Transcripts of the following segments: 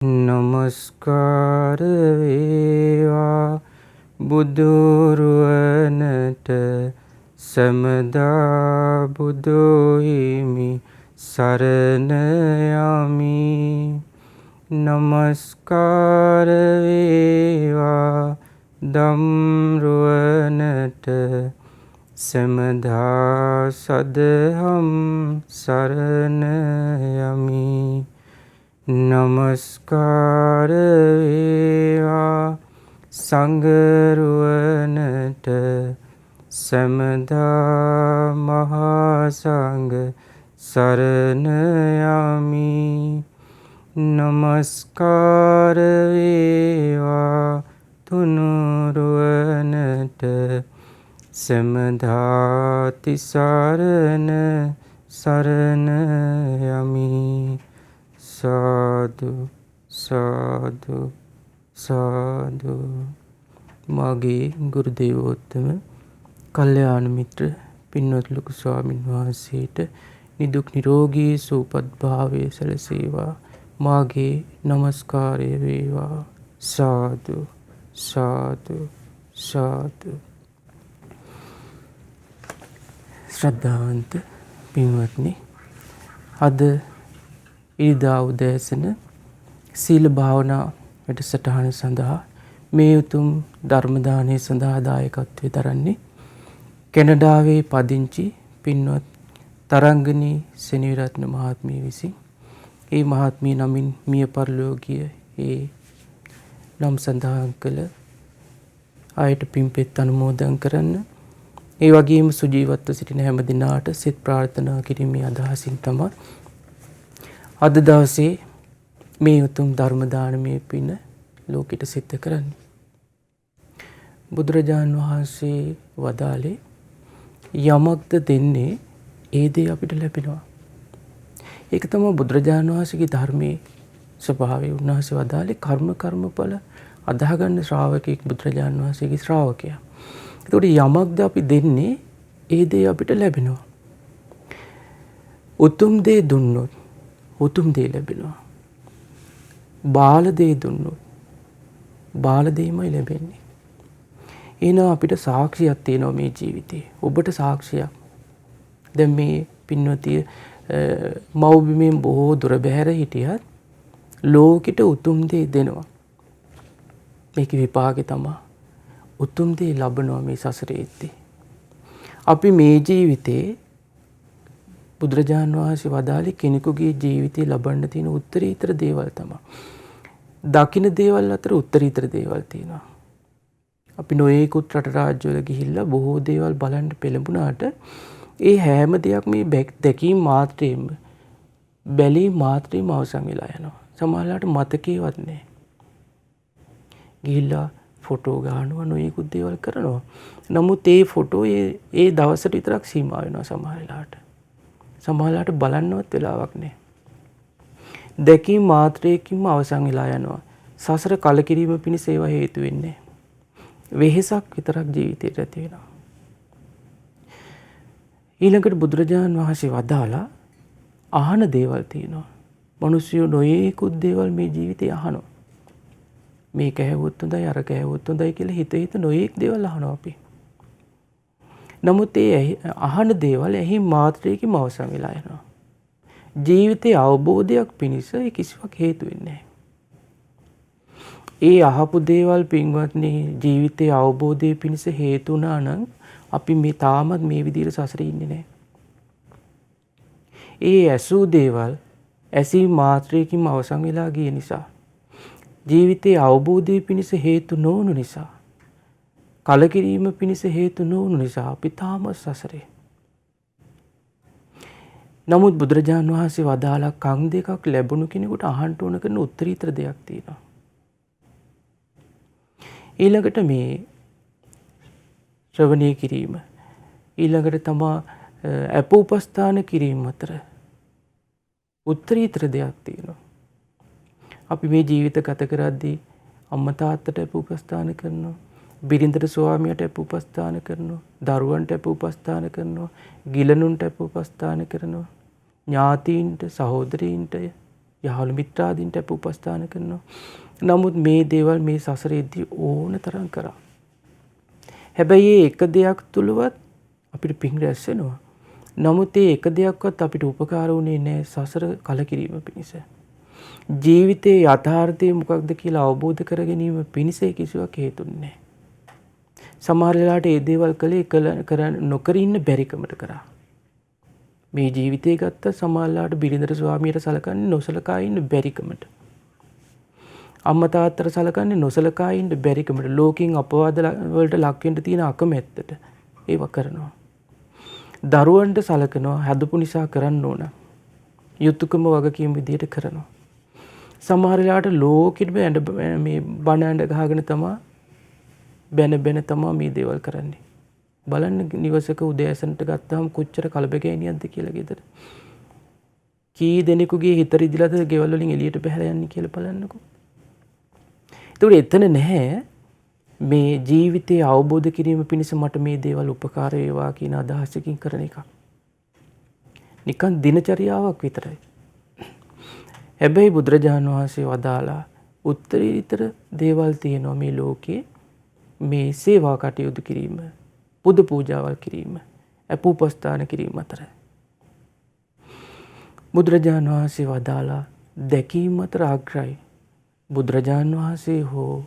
නමස්කාර වේවා බුදුරුවනට සමදා බුදු හිමි සරණ යමි. නමස්කාර වේවා ධම්රුවනට සමදා සදහම් සරණ යමි. නමස්කාර වේවා සංඝරුවනට සමදා මහා සංඝ සරණ යමි. නමස්කාර වේවා තුනුරුවනට සමදා තිසරණ සරණ යමි. සාදු සාදු සාදු. මාගේ ගුරු දේවෝත්තම කල්යාණ මිත්‍ර පින්වත් ලොකු ස්වාමීන් වහන්සේට නිදුක් නිරෝගී සුවපත් භාවයේ සැලසේවා. මාගේ নমස්කාරය වේවා. සාදු සාදු සාදු. ශ්‍රද්ධාවන්ත පින්වත්නි, අද ඉරිදා උදෑසන සීල භාවනා වැඩසටහන සඳහා මේ උතුම් ධර්ම දානය සඳහා දායකත්වයේ දරන්නේ කැනඩාවේ පදිංචි පින්වත් තරංගනී සෙනවිරත්න මහත්මිය විසින්. ඒ මහත්මිය නමින් මිය පරලෝකීය ඒ නම් සඳහන් කළ අයට පින්පෙත් අනුමෝදන් කරන්න, ඒ වගේම සුජීවත්ව සිටින හැම දිනාට සිත ප්‍රාර්ථනා කිරීමේ අදහසින් තමයි අද දවසේ මේ උතුම් ධර්ම දානමය පින ලෝකෙට සිද්ධ කරන්නේ. බුදුරජාණන් වහන්සේ වදාළේ යමක්ද දෙන්නේ ඒ දේ අපිට ලැබෙනවා. ඒක තමයි බුදුරජාණන් වහන්සේගේ ධර්මයේ ස්වභාවය. උන්වහන්සේ වදාළේ කර්මඵල අදාහගන්න ශ්‍රාවකෙක් බුදුරජාණන් වහන්සේගේ ශ්‍රාවකයා. ඒකට යමක්ද අපි දෙන්නේ ඒ දේ අපිට ලැබෙනවා. උතුම් දේ දුන්නොත් උතුම් දේ ලැබෙනවා. බාල දේ දුන්නොත් බාල දෙයමයි ලැබෙන්නේ. එහෙනම් අපිට සාක්ෂියක් තියෙනවා මේ ජීවිතේ. ඔබට සාක්ෂියක්. දැන් මේ පින්වතිය මව්බිමෙන් බොහෝ දුර බැහැර හිටියත් ලෝකෙට උතුම් දේ දෙනවා. මේක විපාකේ තමයි. උතුම් දේ ලබනවා මේ සසරේදී. අපි මේ ජීවිතේ බුදුරජාණන් වහන්සේ වදාළේ කෙනෙකුගේ ජීවිතේ ලබන්න තියෙන උත්තරීතර දේවල් තමයි. දකින්න දේවල් අතර උත්තරීතර දේවල් තියෙනවා. අපි නොයෙකුත් රට රාජ්‍යවල ගිහිල්ලා බොහෝ දේවල් බලන්න පෙළඹුණාට ඒ හැම දෙයක් මේ දැකීම මාත්‍රයෙන්ම බැලීම මාත්‍රයෙන්ම අවසන් වෙලා යනවා. සමහරවිට මතකේවත් නැහැ. ගිහිල්ලා ෆොටෝ ගන්නවා, නොයෙකුත් දේවල් කරනවා. නමුත් ඒ ෆොටෝ ඒ දවසට විතරක් සීමා වෙනවා සමහරවිට. සමහරවිට බලන්නවත් වෙලාවක් නැහැ. දැකීම මාත්‍රයකින්ම අවසන් වෙලා යනවා. සසර කලකිරීම පිණිස ඒවා හේතු වෙන්නේ. වෙහෙසක් විතරක් ජීවිතේට ඇති වෙනවා. ඊළඟට බුදුරජාණන් වහන්සේ වදාලා අහන දේවල් තියෙනවා. මිනිස්සු නොයේකුත් දේවල් මේ ජීවිතේ අහනවා. මේක ඇහුවොත් හොඳයි, අර ඇහුවොත් හොඳයි කියලා හිත නොයේක් දේවල් අහනවා අපි. නමුත් ඒ අහන දේවල් එහි මාත්‍රයකින්ම අවසන් වෙලා යනවා. ජීවිතයේ අවබෝධයක් පිණිස ඒ කිසිවක් හේතු වෙන්නේ නැහැ. ඒ අහපු දේවල් පින්වත්නි ජීවිතයේ අවබෝධය පිණිස හේතු වුණා නම් අපි මේ තාමත් මේ විදිහට සසරේ ඉන්නේ නැහැ. ඒ ඇසූ දේවල් ඇසීම මාත්‍රයකින්ම අවසන් වෙලා ගිය නිසා, ජීවිතයේ අවබෝධය පිණිස හේතු නොවුණු නිසා, කලකිරීම පිණිස හේතු නොවුණු නිසා අපි තාම සසරේ. නමුත් බුදුරජාණන් වහන්සේ වදාලා කන් දෙකක් ලැබුණු කෙනෙකුට අහන්න ඕන කරන උත්තරීතර දෙයක් තියෙනවා. ඊළඟට මේ ශ්‍රවණය කිරීම, ඊළඟට තමා අපෝපස්ථාන කිරීම අතර උත්තරීතර දෙයක් තියෙනවා. අපි මේ ජීවිත ගත කරද්දී අම්මා තාත්තට අපෝපස්ථාන කරනවා, බිරිඳට ස්වාමියාට අපෝපස්ථාන කරනවා, දරුවන්ට අපෝපස්ථාන කරනවා, ගිලනුන්ට අපෝපස්ථාන කරනවා, ඥාතීන්ට, සහෝදරීන්ට, යහළු මිත්‍රාදීන්ට අප උපස්ථාන කරනවා. නමුත් මේ දේවල් මේ සසරේදී ඕන තරම් කරා. හැබැයි ඒ එක දෙයක් තුලවත් අපිට පින් රැස් වෙනවා. නමුත් ඒ එක දෙයක්වත් අපිට උපකාර වුණේ නැහැ සසර කලකිරීම පිණිස. ජීවිතයේ යථාර්ථය මොකක්ද කියලා අවබෝධ කර ගැනීම පිණිස කිසිවක් හේතුන්නේ නැහැ. සමහර වෙලාවට ඒ දේවල් කළේ නොකර ඉන්න බැරිකමට කරා. මේ ජීවිතය ගත්ත සමහරලාට බිරිඳට ස්වාමියට සලකන්නේ නොසලකා ඉන්න බැරිකමට. අම්මා තාත්තට සලකන්නේ නොසලකා ඉන්න බැරිකමට. ලෝකෙන් අපවාද වලට ලක් වෙන්න තියෙන අකමැත්තට ඒව කරනවා. දරුවන්ට සලකනවා හදපු නිසා කරන්න ඕන. යුතුයකම වගකීම් විදියට කරනවා. සමහර වෙලාවට ලෝකෙට මේ බණ ඇඬ ගහගෙන තමයි බැන තමයි මේ දේවල් කරන්නේ. බලන්න නිවසක උදෑසනට ගත්තාම කොච්චර කලබගෑනියක්ද කියලා ගෙදර. කී දෙනෙකුගේ හිත රිදිලාද ගෙවල් වලින් එළියට බහලා යන්නේ කියලා බලන්නකෝ. ඒකට එතන නැහැ මේ ජීවිතය අවබෝධ කිරීම පිණිස මට මේ දේවල් උපකාර වේවා කියන අදහසකින් කරන එක. නිකන් දිනචරියාවක් විතරයි. හැබැයි බුදුරජාණන් වහන්සේ වදාලා උත්තරීතර දේවල් තියෙනවා මේ ලෝකේ. මේ සේවා කටයුතු කිරීම, පුද පූජාවල් කිරීම, අපෝපස්ථාන කිරීම අතර. බුදුරජාණන් වහන්සේ වදාලා දැකීම අතර අග්‍රයි. බුදුරජාණන් වහන්සේ හෝ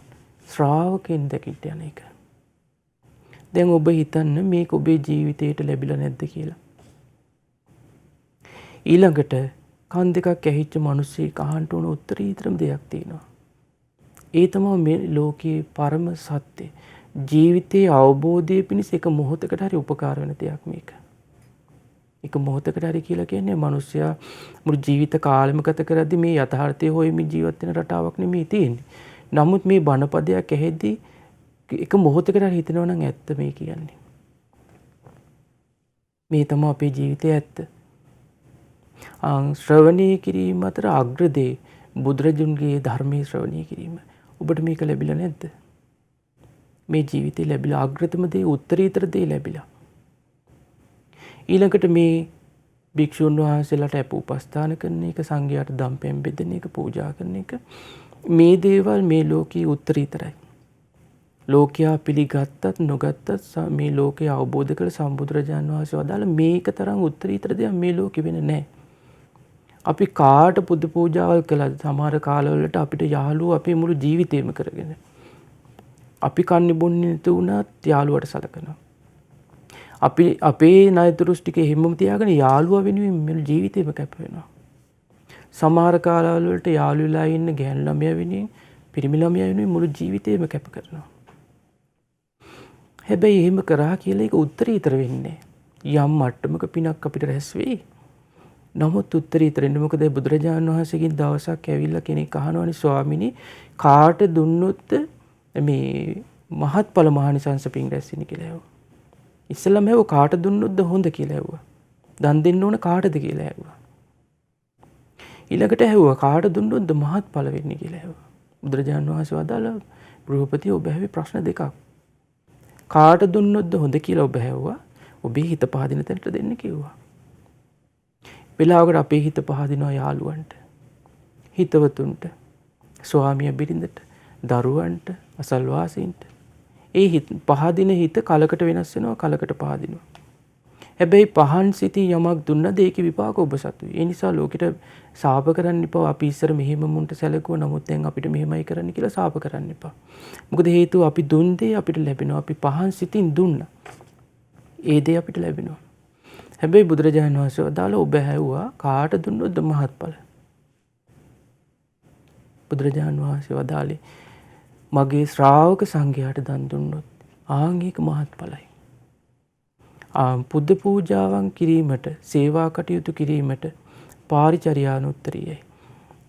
ශ්‍රාවකෙන් දැකිට යන එක. දැන් ඔබ හිතන්න මේක ඔබේ ජීවිතයට ලැබිලා නැද්ද කියලා. ඊළඟට කන් දෙකක් ඇහිච්ච මිනිස්සෙක් අහන්න ඕන උත්තරීතරම දෙයක් තියෙනවා. ඒ තමයි මේ ලෝකයේ පරම සත්‍ය. ජීවිතයේ අවබෝධය පිණිස එක මොහොතකට හරි උපකාර වෙන දෙයක් මේක. එක මොහොතකට හරි කියලා කියන්නේ මිනිස්සයා මුළු ජීවිත කාලෙම ගත කරද්දී මේ යථාර්ථය හොයමින් ජීවත් වෙන රටාවක් නෙමෙයි තියෙන්නේ. නමුත් මේ බණපදයක් ඇහෙද්දී එක මොහොතකට හරි හිතනවා නම් ඇත්ත මේ කියන්නේ. මේ තමයි අපේ ජීවිතයේ ඇත්ත. ශ්‍රවණය කිරීම අතර අග්‍රදේ බුදුරජුන්ගේ ධර්මයේ ශ්‍රවණය කිරීම. ඔබට මේක ලැබිලා නැද්ද? මේ ජීවිතේ ලැබිලා අග්‍රතම දේ උත්තරීතර දේ ලැබිලා. ඊළඟට මේ භික්ෂුන් වහන්සේලාට අප උපස්ථාන කරන එක, සංඝයාට දම්පැන් බෙදෙන එක, පූජා කරන එක, මේ දේවල් මේ ලෝකයේ උත්තරීතරයි. ලෝකයා පිළිගත්තත් නොගත්තත් මේ ලෝකය අවබෝධ කළ සම්බුදුරජාණන් වහන්සේ වදාළ මේක තරම් උත්තරීතර දෙයක් මේ ලෝකෙ වෙන්නේ නැහැ. අපි කාට පුද පූජාවල් කළාද? සමහර කාලවලට අපිට යාළුවෝ අපේ මුළු ජීවිතේම කරගෙන. අපි කන්නේ බොන්නේ නැතු වුණත් යාළුවට සලකනවා. අපි අපේ ණයතුරුස් ටික හැමෝම තියාගෙන යාළුවා වෙනුවෙන් මුළු ජීවිතේම කැප වෙනවා. සමහර කාලවල වලට යාළු වෙලා ඉන්න ගෑනු ළමයා වෙනුවෙන්, පිරිමි ළමයා වෙනුවෙන් මුළු ජීවිතේම කැප කරනවා. හැබැයි එහෙම කරා කියලා ඒක උත්තරීතර වෙන්නේ යම් මට්ටමක පිනක් අපිට රැස් වෙයි. නමුත් උත්තරීතර වෙන්නේ මොකද? බුදුරජාණන් වහන්සේගෙන් දවසක් ඇවිල්ලා කෙනෙක් අහනවනේ ස්වාමිනී කාට දුන්නොත් මේ මහත්ඵල මහානිසංස පින් රැස් වෙන්නේ කියලා ඇහුවා. ඉස්සෙල්ලාම ඇහුවා කාට දුන්නොත්ද හොඳ කියලා ඇහුවා. දන් දෙන්න ඕන කාටද කියලා ඇහුවා. ඊළඟට ඇහුවා කාට දුන්නොත්ද මහත්ඵල වෙන්නේ කියලා ඇහුවා. බුදුරජාණන් වහන්සේ වදාළා ගෘහපති ඔබ ඇහුවේ ප්‍රශ්න දෙකක්. කාට දුන්නොත්ද හොඳ කියලා ඔබ ඇහුවා. ඔබේ හිත පහදින තැනට දෙන්න කිව්වා. වෙලාවකට අපේ හිත පහදිනවා යාළුවන්ට, හිතවතුන්ට, ස්වාමියා බිරිඳට, දරුවන්ට, අසල්වාසීන්ට. ඒ පහදින හිත කලකට වෙනස් වෙනවා, කලකට පහදිනවා. හැබැයි පහන් සිතින් යමක් දුන්නද ඒකේ විපාක ඔබ සතුයි. ඒ නිසා ලෝකෙට සාප කරන්න එපා. අපි ඉස්සර මෙහෙම මුන්ට සැලකුවා, නමුත් දැන් අපිට මෙහෙමයි කරන්න කියලා සාප කරන්න එපා. මොකද හේතුව අපි දුන් දේ අපිට ලැබෙනවා. අපි පහන් සිතින් දුන්නා. ඒ දේ අපිට ලැබෙනවා. හැබැයි බුදුරජාණන් වහන්සේ වදාළ ඔබ ඇහුවා කාට දුන්නොත්ද මහත්ඵල? බුදුරජාණන් වහන්සේ වදාළේ මගේ ශ්‍රාවක සංඝයාට දන් දුන්නොත් ආංගික මහත්ඵලයි. පුද පූජාවන් කිරීමට, සේවා කටයුතු කිරීමට පාරිචර්යානුත්තරීයයි.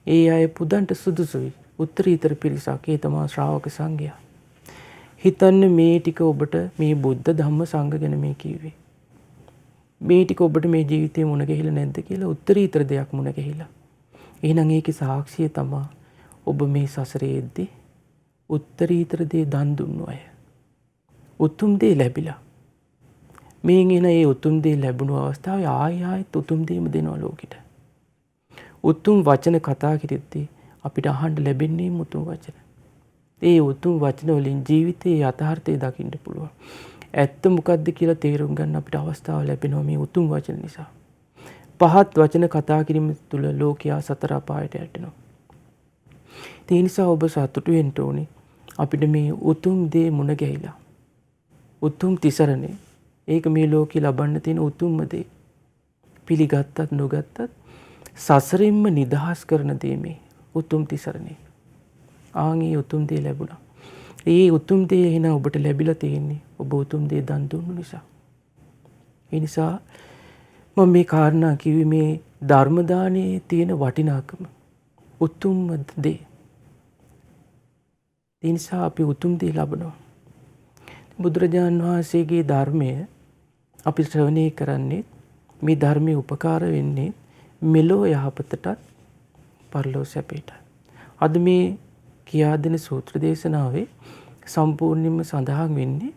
ඒ අය පුදන්ට සුදුසුයි. උත්තරීතර පිරිසක්. ඒ තමයි ශ්‍රාවක සංඝයා. හිතන්න මේ ටික ඔබට මේ බුද්ධ ධම්ම සංඝ ගැන මේ කිව්වේ. මේ ටික ඔබට මේ ජීවිතේ මුණ ගැහිලා නැද්ද කියලා? උත්තරීතර දෙයක් මුණ ගැහිලා. එහෙනම් ඒකේ සාක්ෂිය තමයි ඔබ මේ සසරේදී උත්තරීතර දේ දන් දුන්නු අය. උතුම් දේ ලැබිලා. මේන් එන ඒ උතුම් දේ ලැබුණු අවස්ථාවේ ආයෙත් උතුම් දේම දෙනවා ලෝකෙට. උතුම් වචන කතා කිරිද්දී අපිට අහන්න ලැබෙන්නේ උතුම් වචන. ඒ උතුම් වචන වලින් ජීවිතයේ යථාර්ථය දකින්න පුළුවන්. ඇත්ත මොකද්ද කියලා තේරුම් ගන්න අපිට අවස්ථාව ලැබෙනවා මේ උතුම් වචන නිසා. පහත් වචන කතා කිරීම තුළ ලෝකයා සතර අපායට යටෙනවා. ඒ නිසා ඔබ සතුටු වෙන්න ඕනේ. අපිට මේ උතුම් දේ මුණ ගැහිලා. උතුම් තිසරණේ. ඒක මේ ලෝකේ ලබන්න තියෙන උතුම්ම දේ. පිළිගත්තත් නොගත්තත් සසරින්ම නිදහස් කරන දේ මේ උතුම් තිසරණේ. ආන්ගේ උතුම් දේ ලැබුණා. ඒ උතුම් දේ එන ඔබට ලැබිලා තියෙන්නේ ඔබ උතුම් දේ දන් දුන්නු නිසා. ඒ නිසා මම මේ කාරණා කිව්වේ මේ ධර්ම දානයේ තියෙන වටිනාකම. උතුම් දේ. ඒ නිසා අපි උතුම් දේ ලබනවා. බුදුරජාණන් වහන්සේගේ ධර්මය අපි ශ්‍රවණය කරන්නේ මේ ධර්මයේ උපකාර වෙන්නේ මෙලෝ යහපතටත් පරලෝ සැපයටත්. අද මේ කියා දෙන සූත්‍ර දේශනාවේ සම්පූර්ණයෙන්ම සඳහන් වෙන්නේ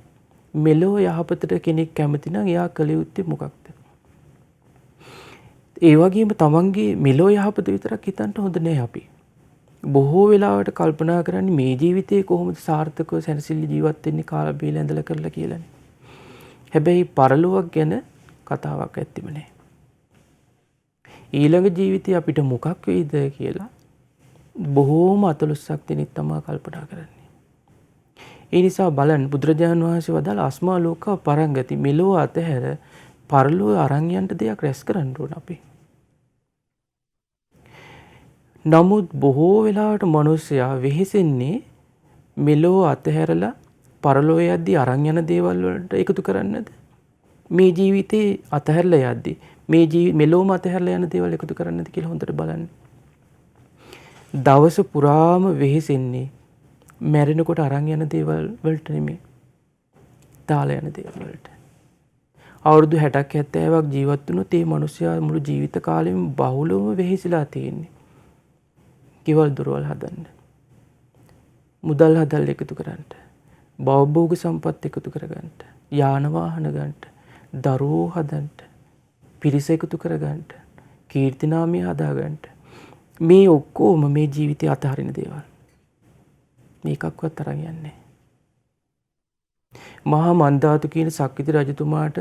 මෙලෝ යහපතට කෙනෙක් කැමති නම් එයා කළ යුත්තේ මොකක්ද? ඒ වගේම තමන්ගේ මෙලෝ යහපත විතරක් හිතන්න හොඳ නෑ අපි. බොහෝ වෙලාවට කල්පනා කරන්නේ මේ ජීවිතේ කොහොමද සාර්ථකව සැනසෙල්ල ජීවත් වෙන්නේ කාලා බීලා ඇඳලා කරලා කියලානේ. හැබැයි පරලොවක් ගැන කතාවක් ඇත්තෙම නෑ. ඊළඟ ජීවිතේ අපිට මොකක් වෙයිද කියලා බොහෝම අතලොස්සක් දෙනෙක් තමයි කල්පනා කරන්නේ. ඒ නිසා බලන්න බුදුරජාණන් වහන්සේ වදාළ අස්මා ලෝක පරංගති මෙලෝ අතහැර පරලෝ අරන් යන්න දෙයක් රැස් කරන්න ඕන අපි. නමුත් බොහෝ වෙලාවට මිනිස්සයා වෙහෙසෙන්නේ මෙලෝ අතහැරලා පරලෝ යද්දී අරන් යන දේවල් වලට එකතු කරන්නද? මේ ජීවිතේ අතහැරලා යද්දී මේ මෙලෝම අතහැරලා යන දේවල් එකතු කරන්නද කියලා හොඳට බලන්න. දවස පුරාම වෙහෙසෙන්නේ මැරෙනකොට අරන් යන දේවල් වලට නෙමෙයි. දාලා යන දේවල් වලට. අවුරුදු 60ක් 70ක් ජීවත් වුණොත් ඒ මිනිස්සයා මුළු ජීවිත කාලෙම බහුලවම වෙහෙසිලා තියෙන්නේ. කෙවල් දොරවල් හදන්න. මුදල් හදල් එකතු කරන්න. භවභෝග සම්පත් එකතු කරගන්න. යාන වාහන ගන්න. දරුවෝ හදන්න. පිරිස එකතු කරගන්න. කීර්තිනාමය හදාගන්න. මේ ඔක්කොම මේ ජීවිතය අතහරින දේවල්. මේකක්වත් අරන් යන්නේ. මහා මන්දාතු කියන සක්විති රජතුමාට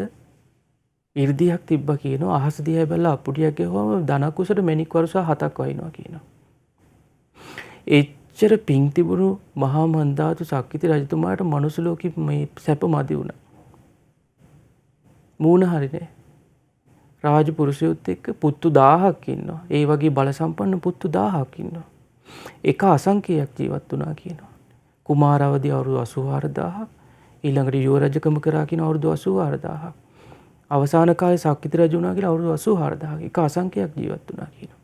이르දියක් තිබ්බා කියනවා. අහස දිහා බැලලා අපුඩියක් ගහුවම ධනකුසට මැණික් වරුසා 7ක් වයින්නවා කියනවා. එච්චර පිං තිබුණු මහා මන්දාතු සක්විති රජතුමාට මනුස්ස ලෝකෙ මේ සැප මදි වුණා. මූණ හරිනේ. රාජ පුරුෂයොත් එක්ක පුත්තු 1000ක් ඉන්නවා. ඒ වගේ බල සම්පන්න පුත්තු 1000ක් ඉන්නවා. එක අසංඛ්‍යයක් ජීවත් වුණා කියනවා. කුමාරවදී අවුරුදු 84000ක් ඊළඟට යුව රජකම කරා කියන අවුරුදු 84000ක්. අවසාන කාලේ සක්විති රජු වුණා කියලා අවුරුදු 84000ක්. එක අසංඛ්‍යයක් ජීවත් වුණා කියනවා.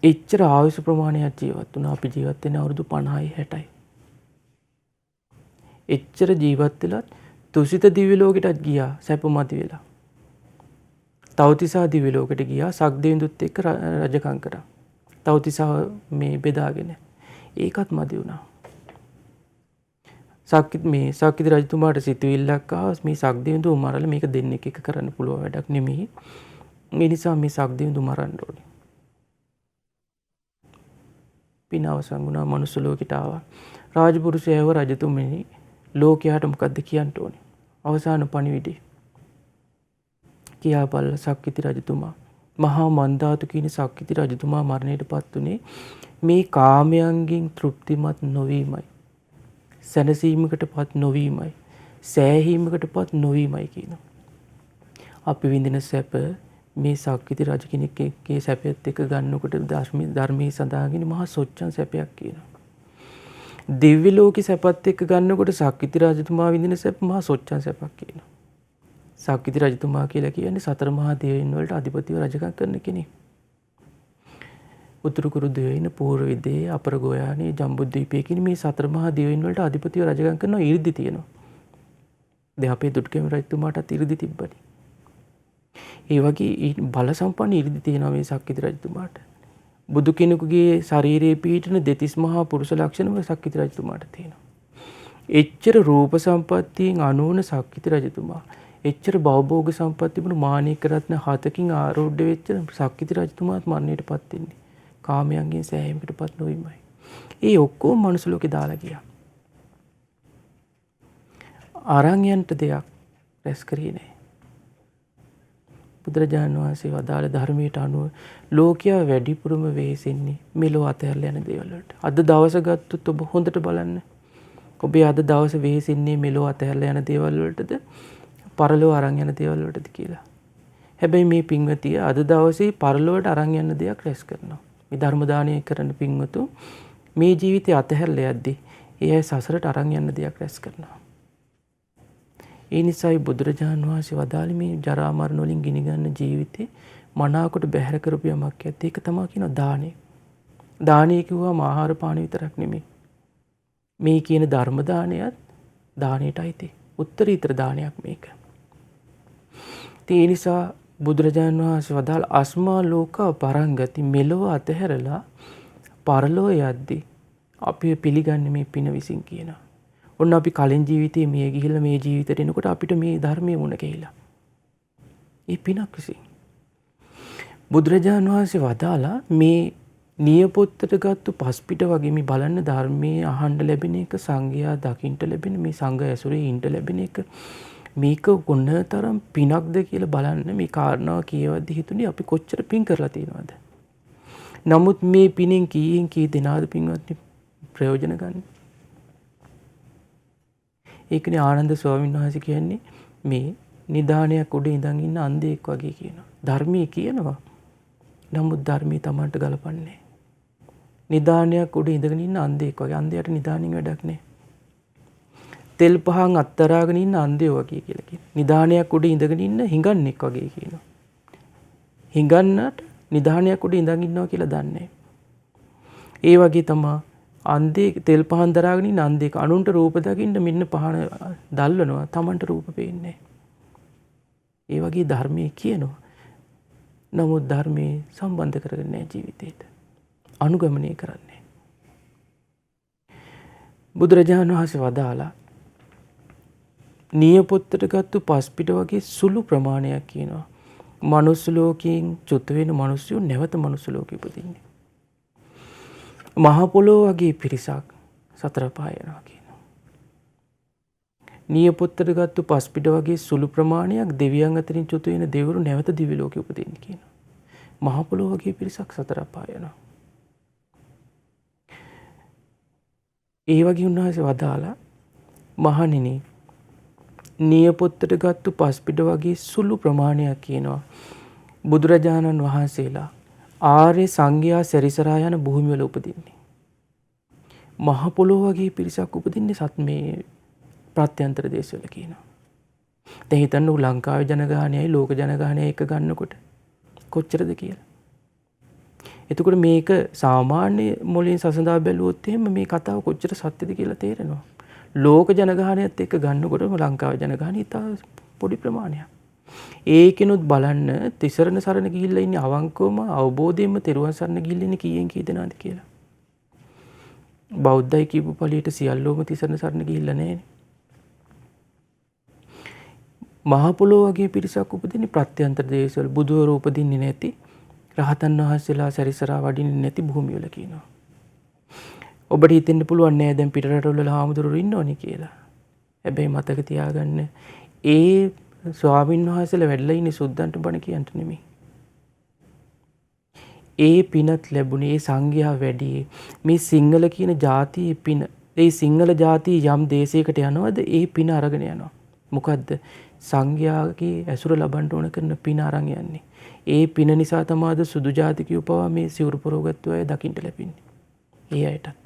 එච්චර ආයුෂ ප්‍රමාණයක් ජීවත් වුණා. අපි ජීවත් වෙන්නේ අවුරුදු 50යි 60යි. එච්චර ජීවත් වෙලත් තුසිත දිව්‍ය ලෝකෙටත් ගියා සැප මදි වෙලා. තවතිසා දිව්‍ය ලෝකෙට ගියා සක්දේවිඳුත් එක්ක රජකම් කරා. තවතිසා මේ බෙදාගෙන. ඒකත් මදි වුණා. සක්විති රජතුමාට සිතුවිල්ලක් ආවා මේ සක්දේවිඳු මරලා මේක දෙන්නෙක් එක කරන්න පුළුවන් වැඩක් නෙමෙයි. මේ නිසා මේ සක්දේවිඳු මරන්න ඕනේ. පින අවසන් වුණා මනුස්ස ලෝකෙට ආවා. රාජපුරුෂයව රජතුමනි ලෝකයට මොකද්ද කියන්න ඕනේ? අවසාන පණිවිඩය. කියා බල සක්විති රජතුමා මහා මන්දාතු කියන සක්විති රජතුමා මරණයටපත් උනේ මේ කාමයන්ගෙන් තෘප්තිමත් නොවීමයි. සැනසීමකටපත් නොවීමයි. සෑහීමකටපත් නොවීමයි කියනවා. අපි විඳින සැප මේ සක්විති රජ කෙනෙක්ගේ සැපයත් එක්ක ගන්නකොට ධර්මයේ සඳහන් මහා සොච්චන් සැපයක් කියනවා. දිව්‍ය ලෝකේ සැපත් එක්ක ගන්නකොට සක්විති රජතුමා විඳින සැප මහා සොච්චන් සැපක් කියනවා. සක්විති රජතුමා කියලා කියන්නේ සතර මහා දේවයන් වලට අධිපතිව රජකම් කරන කෙනෙක්. උතුරු කුරු දේවයින පූර්ව විදේ අපර ගෝයානේ ජම්බුද්වීපයේ කියන මේ සතර මහා දේවයන් වලට අධිපතිව රජකම් කරනවා 이르දි තියෙනවා. දැන් අපේ දුටුගැමුණු රජතුමාටත් 이르දි තිබ්බනේ. ඒ වගේ බල සම්පන්න 이르දි තියෙනවා මේ සක්විති රජතුමාට. බුදු කෙනෙකුගේ ශරීරයේ පිහිටන දෙතිස් මහා පුරුෂ ලක්ෂණම සක්විති රජතුමාට තියෙනවා. එච්චර රූප සම්පත්තියෙන් අනුවන සක්විති රජතුමා එච්චර භවභෝග සම්පත් තිබුණු මාණික රත්න 7කින් ආරෝඪ වෙච්ච සක්විති රජතුමාත් මරණයටපත් වෙන්නේ කාමයන්ගෙන් සෑහීමකටපත් නොවීමයි. ඒ ඔක්කොම මනුස්ස ලෝකේ දාලා ගියා. අරන් යන්න දෙයක් රැස් කරේ නැහැ. බුදුරජාණන් වහන්සේ වදාළ ධර්මයට අනුව ලෝකයා වැඩිපුරම වෙහෙසෙන්නේ මෙලෝ අතහැරලා යන දේවල් වලට. අද දවස ගත්තොත් ඔබ හොඳට බලන්න. ඔබේ අද දවස වෙහෙසෙන්නේ මෙලෝ අතහැරලා යන දේවල් වලටද පරලෝ අරන් යන දේවල් වලටද කියලා. හැබැයි මේ පින්වතිය අද දවසේ පරලෝවට අරන් යන දෙයක් රැස් කරනවා. මේ ධර්ම දානය කරන පින්වතු මේ ජීවිතය අතහැරලා යද්දී ඒ අය සසරට අරන් යන දෙයක් රැස් කරනවා. ඒ නිසායි බුදුරජාණන් වහන්සේ වදාළේ මේ ජරා මරණ වලින් ගිනි ගන්න ජීවිතේ මනාවකට බැහැර කරපු යමක් ඇත්ත. ඒක තමයි කියන දානය. දානය කිව්වම ආහාර පාන විතරක් නෙමෙයි. මේ කියන ධර්ම දානයත් දානයටයි තියෙන්නේ. උත්තරීතර දානයක් මේක. ඒ නිසා බුදුරජාණන් වහන්සේ වදාළ අස්මා ලෝක පරංගති මෙලොව අතහැරලා පරලෝ යද්දී අපි පිළිගන්නේ මේ පින විසින් කියනවා. ඔන්න අපි කලින් ජීවිතේ මිය ගිහිල්ලා මේ ජීවිතේට එනකොට අපිට මේ ධර්මයේ මුණ ගැහිලා. ඒ පිනක් විසින්. බුදුරජාණන් වහන්සේ වදාලා මේ නියපොත්තට ගත්තු පස්පිට වගේ මේ බලන්න ධර්මයේ අහන්න ලැබෙන එක සංඝයා දකින්න ලැබෙන මේ සංඝ ඇසුරේ ඉන්න ලැබෙන එක මේක කොන්නතරම් පිනක්ද කියලා බලන්න මේ කාරණාව කියවද්දි හිතුනේ අපි කොච්චර පින් කරලා තියෙනවද. නමුත් මේ පිනෙන් කීයෙන් කී දෙනාද පින්වත්නි ප්‍රයෝජන ගන්න. ඒකනේ ආනන්ද ස්වාමීන් වහන්සේ කියන්නේ මේ නිදානයක් උඩ ඉඳන් ඉන්න අන්ධයෙක් වගේ කියනවා. ධර්මයේ කියනවා. නමුත් ධර්මයේ Tamanට ගලපන්නේ. නිදානයක් උඩ ඉඳගෙන ඉන්න අන්ධයෙක් වගේ. අන්ධයාට නිදානින් වැඩක් නැහැ. තෙල් පහන් අත්තරාගෙන ඉන්න අන්ධයෝ වගේ කියලා කියනවා. නිදානයක් උඩ ඉඳගෙන ඉන්න හිඟන්නෙක් වගේ කියනවා. හිඟන්නට නිදානයක් උඩ ඉඳන් ඉන්නවා කියලා දන්නේ. ඒ වගේ තමයි අන්ධේ තෙල් පහන් දරාගෙන ඉන්න අන්ධෙක් අනුන්ට රූප දකින්න මෙන්න පහන දැල්වනවා Tamanට රූප පේන්නේ. ඒ වගේ ධර්මයේ කියනවා. නමුත් ධර්මයේ සම්බන්ධ කරගන්නේ නැහැ ජීවිතේට. අනුගමනය කරන්නේ. බුදුරජාණන් වහන්සේ වදාලා නියපොත්තට ගත්තු පස්පිට වගේ සුළු ප්‍රමාණයක් කියනවා. මනුස්ස ලෝකයෙන් චුත වෙන මිනිස්සු නැවත මනුස්ස ලෝකෙ උපදින්නේ. මහ පොළොව වගේ පිරිසක් සතර පහ යනවා කියනවා. නියපොත්තට ගත්තු පස්පිට වගේ සුළු ප්‍රමාණයක් දෙවියන් අතරින් චුත වෙන දෙවිවරු නැවත දිව්‍ය ලෝකෙ උපදින්නේ කියනවා. මහ පොළොව වගේ පිරිසක් සතර පහ යනවා. ඒ වගේ උන්වහන්සේ වදාලා මහණෙනි නියපොත්තට ගත්තු පස්පිට වගේ සුළු ප්‍රමාණයක් කියනවා. බුදුරජාණන් වහන්සේලා ආර්ය සංඝයා සැරිසරා යන භූමිය වල උපදින්නේ. මහ පොළොව වගේ පිරිසක් උපදින්නේ මේ ප්‍රත්‍යන්තර දේශවල කියනවා. දැන් හිතන්න ලංකාවේ ජනගහනයයි ලෝක ජනගහනයයි එක ගන්නකොට කොච්චරද කියලා. එතකොට මේක සාමාන්‍ය මොලෙන් සසඳා බැලුවොත් එහෙම මේ කතාව කොච්චර සත්‍යද කියලා තේරෙනවා. ලෝක ජනගහනයත් එක්ක ගන්නකොටම ලංකාවේ ජනගහනය ඉතා පොඩි ප්‍රමාණයක්. ඒකිනුත් බලන්න තිසරණ සරණ ගිහිල්ලා ඉන්නේ අවංකවම අවබෝධයෙන්ම තෙරුවන් සරණ ගිහිල්ලා ඉන්නේ කීයෙන් කී දෙනාද කියලා. බෞද්ධයි කියපු පළියට සියල්ලෝම තිසරණ සරණ ගිහිල්ලා නැහැනේ. මහ පොළොව වගේ පිරිසක් උපදින්නේ ප්‍රත්‍යන්තර දේශවල බුදුවරු උපදින්නේ නැති රහතන් වහන්සේලා සැරිසරා වඩින්නේ නැති භූමිය වල කියනවා. ඔබට හිතෙන්න පුළුවන් නෑ දැන් පිට රටවල හාමුදුරුවෝ ඉන්නෝනේ කියලා. හැබැයි මතක තියාගන්න ඒ ස්වාමීන් වහන්සේලා වැඩලා ඉන්නේ සුද්දන්ට බණ කියන්න නෙමෙයි. ඒ පිනත් ලැබුණේ ඒ සංඝයා වැඩි මේ සිංහල කියන ජාතියේ පින. ඒ සිංහල ජාතිය යම් දේශයකට යනවද ඒ පින අරගෙන යනවා. මොකද්ද? සංඝයාගේ ඇසුර ලබන්න ඕන කරන පින අරන් යන්නේ. ඒ පින නිසා තමයි සුදු ජාතිකයෝ පවා මේ සිවුරු පොරවගත්තු අය දකින්න ලැබෙන්නේ. ඒ අයටත්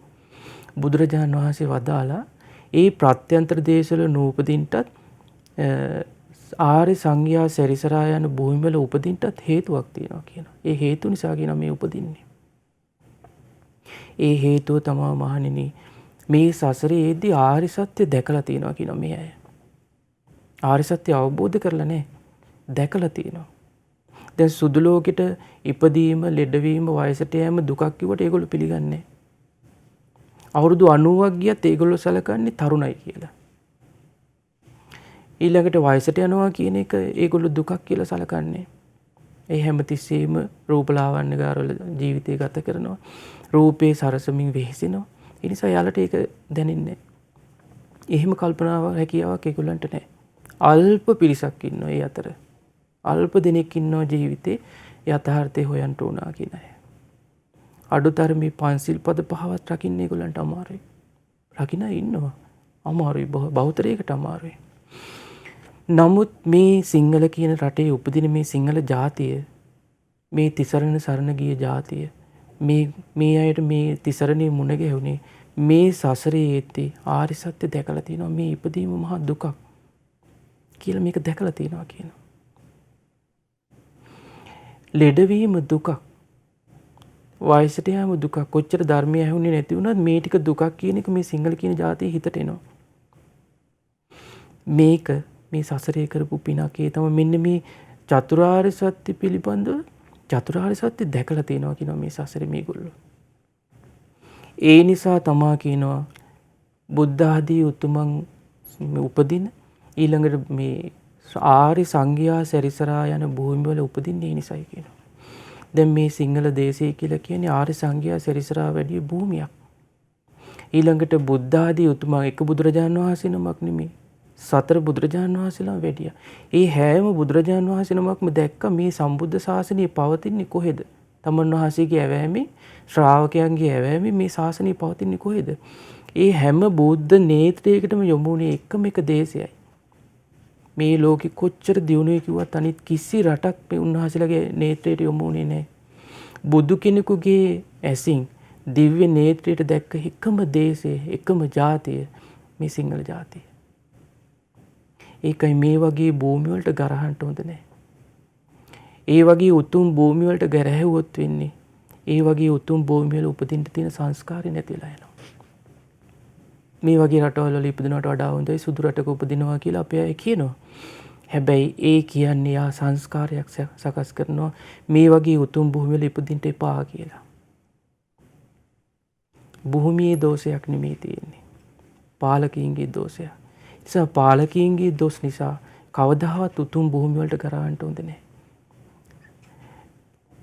බුදුරජාණන් වහන්සේ වදාලා ඒ ප්‍රත්‍යන්තර දේශවල නූපදින්ටත් ආර්ය සංඝයා සැරිසරා යන භූමිවල උපදින්නටත් හේතුවක් තියෙනවා කියනවා. ඒ හේතු නිසා කියනවා මේ උපදින්නේ. ඒ හේතුව තමයි මහණෙනි මේ සසරේදී ආර්ය සත්‍ය දැකලා තියෙනවා කියනවා මේ අය. ආර්ය සත්‍ය අවබෝධ කරලා නැහැ. දැකලා තියෙනවා. දැන් සුදු ලෝකෙට ඉපදීම, ලෙඩවීම, වයසට යෑම දුකක් කිව්වට ඒගොල්ලෝ පිළිගන්නේ නැහැ. අවුරුදු 90ක් ගියත් ඒගොල්ලෝ සැලකන්නේ තරුණයි කියලා. ඊළඟට වයසට යනවා කියන එක ඒගොල්ලෝ දුකක් කියලා සලකන්නේ. ඒ හැමතිස්සෙම රූපලාවන්‍යකාරවල ජීවිතය ගත කරනවා. රූපේ සරසමින් වෙහෙසෙනවා. ඒ නිසා යාළට ඒක දැනෙන්නේ. එහෙම කල්පනාවක් හැකියාවක් ඒගොල්ලන්ට නැහැ. අල්ප පිරිසක් ඉන්නවා ඒ අතර. අල්ප දෙනෙක් ඉන්නවා ජීවිතේ යථාර්ථය හොයන්න උනා කියන අය. අඩුතරමේ පන්සිල් පද 5වත් රකින්න ඒගොල්ලන්ට අමාරුයි. රකින්න ඉන්නවා. අමාරුයි බහුතරයකට අමාරුයි. නමුත් මේ සිංහල කියන රටේ උපදින මේ සිංහල ජාතිය මේ තිසරණ සරණ ගිය ජාතිය මේ අයට මේ තිසරණේ මුණ ගැහුනේ මේ සසරේ යෙද්දී ආර්ය සත්‍ය දැකලා තියෙනවා මේ ඉපදීම මහා දුකක් කියලා මේක දැකලා තියෙනවා කියනවා. ලෙඩවීම දුකක්. වයසට යෑම දුකක්. කොච්චර ධර්මය ඇහුනේ නැති වුණත් මේ ටික දුකක් කියන එක මේ සිංහල කියන ජාතිය හිතට එනවා. මේක මේ සසරේ කරපු පිනකේ තමයි මෙන්න මේ චතුරාර්ය සත්‍ය පිළිබඳව චතුරාර්ය සත්‍ය දැකලා තියෙනවා කියනවා මේ සසරේ මේගොල්ලෝ. ඒ නිසා තමා කියනවා බුද්ධ ආදී උතුමන් උපදින ඊළඟට මේ ආර්ය සංඝයා සැරිසරා යන භූමිවල උපදින්නේ ඒ නිසායි කියනවා. දැන් මේ සිංහල දේශය කියලා කියන්නේ ආර්ය සංඝයා සැරිසරා වැඩි භූමියක්. ඊළඟට බුද්ධ ආදී උතුමන් එක බුදුරජාණන් වහන්සේ නමක් නෙමෙයි. සතර බුදුරජාණන් වහන්සේලා වැඩියා. ඒ හැම බුදුරජාණන් වහන්සේ නමක්ම දැක්ක මේ සම්බුද්ධ ශාසනය පවතින්නේ කොහෙද? තමන් වහන්සේගේ ඇවෑමේ ශ්‍රාවකයන්ගේ ඇවෑමේ මේ ශාසනය පවතින්නේ කොහෙද? ඒ හැම බෞද්ධ නේත්‍රයකටම යොමු වුණේ එකම එක දේශයයි. මේ ලෝකෙ කොච්චර දියුණුවේ කිව්වත් අනිත් කිසි රටක් මේ උන්වහන්සේලාගේ නේත්‍රයට යොමු වුණේ නැහැ. බුදු කෙනෙකුගේ ඇසින් දිව්‍ය නේත්‍රයට දැක්ක එකම දේශය, එකම ජාතිය මේ සිංහල ජාතිය. ඒකයි මේ වගේ භූමි වලට ගරහන්න හොඳ නැහැ. ඒ වගේ උතුම් භූමි වලට ගැරහැව්වොත් වෙන්නේ ඒ වගේ උතුම් භූමි වල උපදින්න තියෙන සංස්කාරය නැතිලා යනවා. මේ වගේ රටවල වල ඉපදිනවට වඩා හොඳයි සුදු රටක උපදිනවා කියලා අපි අය කියනවා. හැබැයි ඒ කියන්නේ යා සංස්කාරයක් සකස් කරනවා මේ වගේ උතුම් භූමි වල ඉපදින්න එපා කියලා. භූමියේ දෝෂයක් නෙමෙයි තියෙන්නේ. පාලකීන්ගේ දෝෂයක්. නිසා පාලකීන්ගේ දොස් නිසා කවදාවත් උතුම් භූමි වලට කරවන්න හොඳ නැහැ.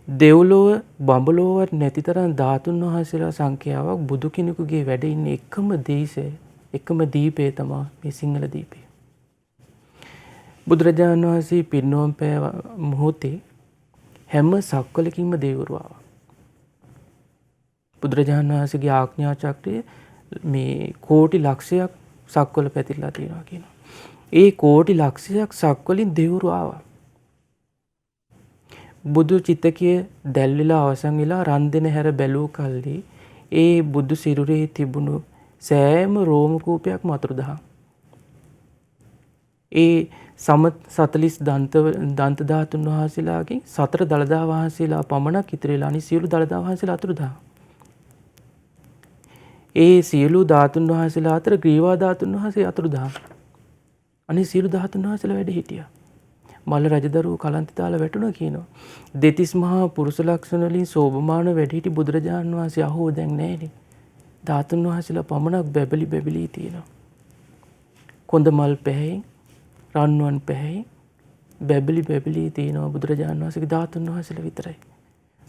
දෙව්ලොව බඹලොව නැති තරම් ධාතුන් වහන්සේලා සංඛ්‍යාවක් බුදු කෙනෙකුගේ වැඩ ඉන්න එකම දේශය, එකම දීපේ තමයි මේ සිංහල දීපය. බුදුරජාණන් වහන්සේ පිරිනොම් පෑ මොහොතේ හැම සක්වලකින්ම දෙවිවරු ආවා. බුදුරජාණන් වහන්සේගේ ආඥා චක්‍රය මේ කෝටි ලක්ෂයක් සක්වල පැතිරලා තියෙනවා කියනවා. ඒ කෝටි ලක්ෂයක් සක්වලින් දෙවිවරු ආවා. බුදු චිතකයේ දැල් වෙලා අවසන් වෙලා රන් දෙන හැර බැලූ කල්ලි ඒ බුදු සිරුරේ තිබුණු සෑම රෝම කූපයක්ම අතුරුදහන්. ඒ සම 40 දන්ත ධාතුන් වහන්සේලාගෙන් 4 දළදා වහන්සේලා පමණක් ඉතිරි වෙලා අනිත් සියලු දළදා වහන්සේලා අතුරුදහන්. ඒ සියලු ධාතුන් වහන්සේලා අතර ග්‍රීවා ධාතුන් වහන්සේ අතුරුදහන්. අනිත් සියලු ධාතුන් වහන්සේලා වැඩ හිටියා. මල්ල රජදරුවෝ කලන්ත දාලා වැටුණා කියනවා. දෙතිස් මහා පුරුෂ ලක්ෂණ වලින් සෝභමාන වැඩිහිටි බුදුරජාණන් වහන්සේ අහෝ දැන් නැහැනේ. ධාතුන් වහන්සේලා පමණක් බැබලි තියෙනවා. කොඳ මල් පැහැයෙන්, රන්වන් පැහැයෙන් බැබලි තියෙනවා බුදුරජාණන් වහන්සේගේ ධාතුන් වහන්සේලා විතරයි.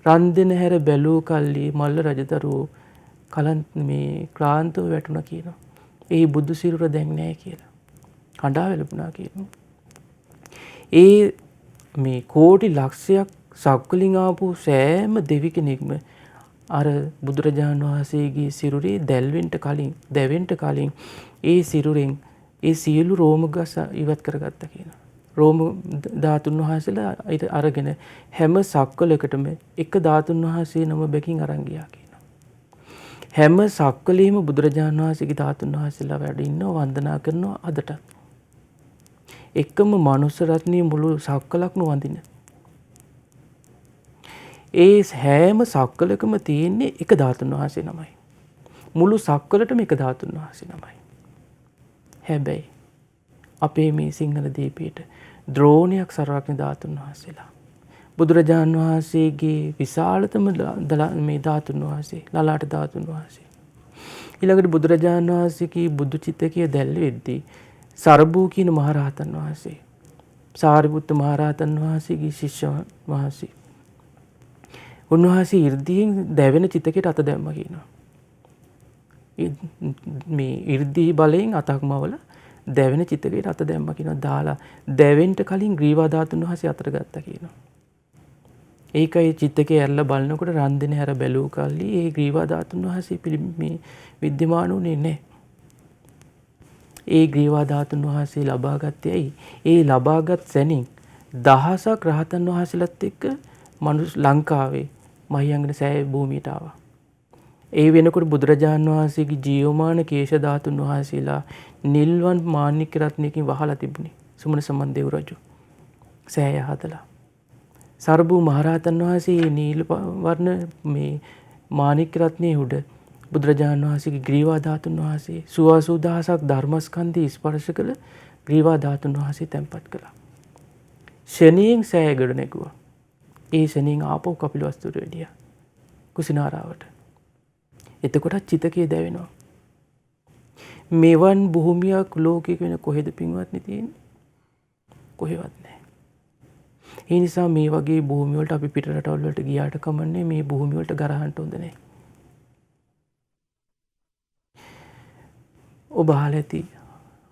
රන් දෙන හැර බැලූ කල්ලි මල්ල රජදරුවෝ මේ ක්ලාන්තව වැටුණා කියනවා. ඒ බුදු සිරුර දැන් නැහැ කියලා. හඬා වැළපුණා කියනවා. ඒ මේ කෝටි ලක්ෂයක් සක්වලින් ආපු සෑම දෙවි කෙනෙක්ම අර බුදුරජාණන් වහන්සේගේ සිරුරේ දැවෙන්න කලින් ඒ සිරුරෙන් ඒ සියලු රෝම ගස ඉවත් කරගත්තා කියනවා. රෝම ධාතුන් වහන්සේලා අරගෙන හැම සක්වලකටම එක ධාතුන් වහන්සේ නම බැකින් අරන් ගියා කියනවා. හැම සක්වලෙම බුදුරජාණන් වහන්සේගේ ධාතුන් වහන්සේලා වැඩ ඉන්නවා වන්දනා කරනවා අදටත්. එකම මනුස්ස රත්නයේ මුළු සක්වලක්ම වඳින. ඒ හැම සක්වලකම තියෙන්නේ එක ධාතුන් වහන්සේ නමයි. මුළු සක්වලටම එක ධාතුන් වහන්සේ නමයි. හැබැයි අපේ මේ සිංහල දීපයට ද්‍රෝණයක් සර්වඥ ධාතුන් වහන්සේලා. බුදුරජාණන් වහන්සේගේ විශාලතම මේ ධාතුන් වහන්සේ ලලාට ධාතුන් වහන්සේ. ඊළඟට බුදුරජාණන් වහන්සේගේ බුදු චිතකයේ දැල් වෙද්දී සරබූ කියන මහරහතන් වහන්සේ, සාරිපුත්ත මහරහතන් වහන්සේගේ ශිෂ්‍ය වහන්සේ. උන්වහන්සේ 이르දීන් දැවෙන චිතකයට අත දැම්ම කියනවා. මේ 이르දී බලයෙන් අතක් මවල දැවෙන චිතකයට අත දැම්ම කියනවා. දාලා දැවෙන්න කලින් ග්‍රීවා ධාතුන් වහන්සේ අතට ගත්තා කියනවා. ඒකයි චිත්තකේ ඇරලා බලනකොට රන්දින හැර බැලූ කල්ලි ඒ ග්‍රීවා ධාතුන් වහන්සේ මේ විද්‍යමාන උනේ නැහැ. ඒ ග්‍රීවා ධාතුන් වහන්සේ ලබාගත්තේ ඇයි? ඒ ලබාගත් සැනින් දහසක් රහතන් වහන්සේලාත් එක්ක ලංකාවේ මහියංගන සෑය භූමියට ආවා. ඒ වෙනකොට බුදුරජාණන් වහන්සේගේ ජීවමාන කේශ ධාතුන් වහන්සේලා නිල්වන් මාණික්ක රත්නයකින් වහලා තිබුණේ. සුමන සම්මන් දේව රජු සෑය හදලා. සරබූ මහරහතන් වහන්සේ නිල් වර්ණ මේ මාණික්ක රත්නයේ උඩ බුදුරජාණන් වහන්සේගේ ග්‍රීවා ධාතුන් වහන්සේ 80000ක් ධර්මස්කන්ධය ස්පර්ශ කළ ග්‍රීවා ධාතුන් වහන්සේ තැන්පත් කළා. ශනියෙන් සෑය ගොඩ නැගුවා. ඒ ශනියෙන් ආපහු කපිලවස්තුට වැඩියා කුසිනාරාවට. එතකොටත් චිතකයේ දැවෙනවා. මෙවන් භූමියක් ලෝකෙක වෙන කොහෙද පින්වත්නි තියෙන්නේ? කොහෙවත් නැහැ. ඒ නිසා මේ වගේ භූමි වලට අපි පිට රටවල් වලට ගියාට කමන්නේ, මේ භූමි වලට ගරහන්න හොඳ නැහැ. ඔබ අහලා ඇති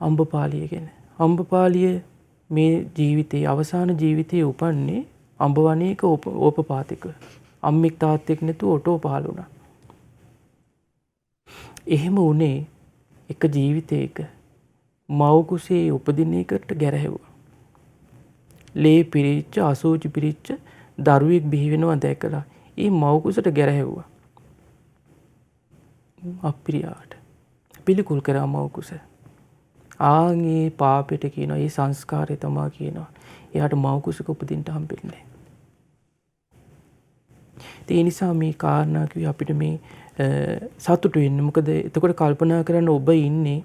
අම්බපාලිය ගැන. අම්බපාලිය මේ ජීවිතයේ අවසාන ජීවිතයේ උපන්නේ අම්බ වනයේක ඕපපාතික. අම්මික් තාත්තෙක් නැතුව ඔටෝ පහළ වුණා. එහෙම උනේ එක ජීවිතයක මව් කුසේ උපදින එකට ගැරහෙව්වා. ලේ පිරිච්ච අසූචි පිරිච්ච දරුවෙක් බිහි වෙනවා දැකලා ඒ මව් කුසට ගැරහෙව්වා. අප්‍රියාට පිළිකුල් කරා මව් කුස. ආන්ගේ පාපෙට කියනවා, ඒ සංස්කාරය තමයි කියනවා එයාට මව් කුසක උපදින්න හම්බෙන්නේ නැහැ. ඒ නිසා මේ කාරණා කිව්වේ අපිට මේ සතුටු වෙන්න. මොකද එතකොට කල්පනා කරන්න ඔබ ඉන්නේ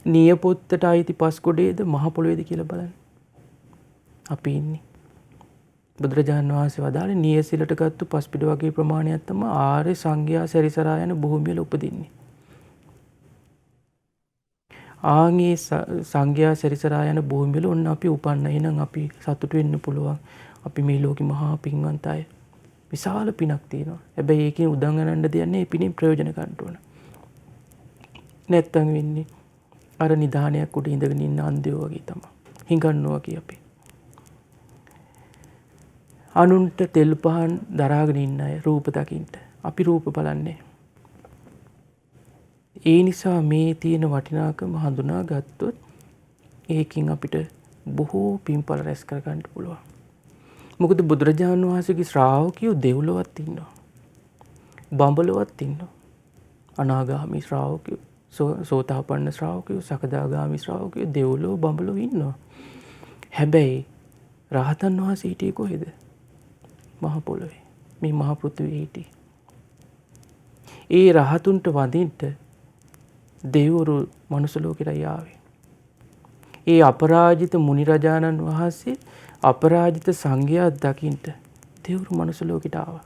නියපොත්තට අයිති පස්කොඩේද මහ පොළොවේද කියලා බලන්න. අපි ඉන්නේ බුදුරජාණන් වහන්සේ වදාළේ නියසිලට ගත්තු පස්පිඩ වගේ ප්‍රමාණයක් තමයි ආර්ය සංඝයා සැරිසරා යන භූමියල උපදින්නේ. ආන්ගේ සංඝයා සැරිසරා යන භූමියල ඔන්න අපි උපන්න. එහෙනම් අපි සතුටු වෙන්න පුළුවන්. අපි මේ ලෝකෙ මහා පින්වන්ත අය. විශාල පිනක් තියෙනවා. හැබැයි ඒකෙන් උදන් ගන්නන්න දෙයක් නෑ. ඒ පිනෙන් ප්‍රයෝජන ගන්න ඕන. නැත්තම් වෙන්නේ අර නිදානයක් උඩ ඉඳගෙන ඉන්න අන්ධයෝ වගේ තමයි. හිඟන්නෝ වගේ අපි. අනුන්ට තෙල් පහන් දරාගෙන ඉන්න අය රූප දකින්න. අපි රූප බලන්නේ. ඒ නිසා මේ තියෙන වටිනාකම හඳුනා ගත්තොත් ඒකින් අපිට බොහෝ පින්පල රැස් කර ගන්න පුළුවන්. මොකද බුදුරජාණන් වහන්සේගේ ශ්‍රාවකයෝ දෙව්ලොවත් ඉන්නවා. බඹලොවත් ඉන්නවා. අනාගාමී ශ්‍රාවකයෝ, සෝතාපන්න ශ්‍රාවකයෝ, සකදාගාමී ශ්‍රාවකයෝ දෙව්ලොව බඹලොව ඉන්නවා. හැබැයි රහතන් වහන්සේ හිටියේ කොහෙද? මහ පොළොවේ. මේ මහ පෘථිවියේ හිටියේ. ඒ රහතුන්ට වඳින්න දෙවිවරු මනුස්ස ලෝකෙට ආවේ. ඒ අපරාජිත මුනි රජාණන් වහන්සේ අපරාජිත සංඝයා දකින්න දෙවිවරු මනුස්ස ලෝකෙට ආවා.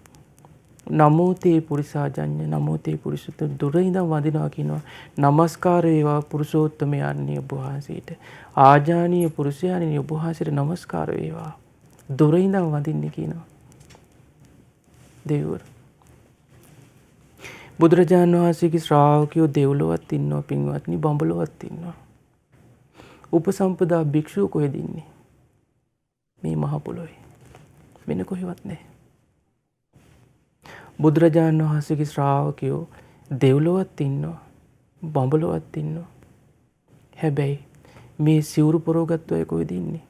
නමෝ තේ පුරිසාජඤ්ඤ නමෝ තේ පුරිසුත දුර ඉඳන් වඳිනවා කියනවා. নমස්කාර වේවා පුරුෂෝත්තමයන්ණි ඔබ වහන්සේට. ආජානීය පුරුෂයාණනි ඔබ වහන්සේට নমස්කාර වේවා. දුර ඉඳන් වඳින්නේ කියනවා. දෙවිවරු. බුදුරජාණන් වහන්සේගේ ශ්‍රාවකයෝ දෙව්ලොවත් ඉන්නවා පින්වත්නි, බඹලොවත් ඉන්නවා. උපසම්පදා භික්ෂුව කොහෙද ඉන්නේ? මේ මහ පොළොවේ. වෙන කොහෙවත් නැහැ. බුදුරජාණන් වහන්සේගේ ශ්‍රාවකයෝ දෙව්ලොවත් ඉන්නවා, බඹලොවත් ඉන්නවා. හැබැයි මේ සිවුරු පොරවගත්තු අය කොහෙද ඉන්නේ?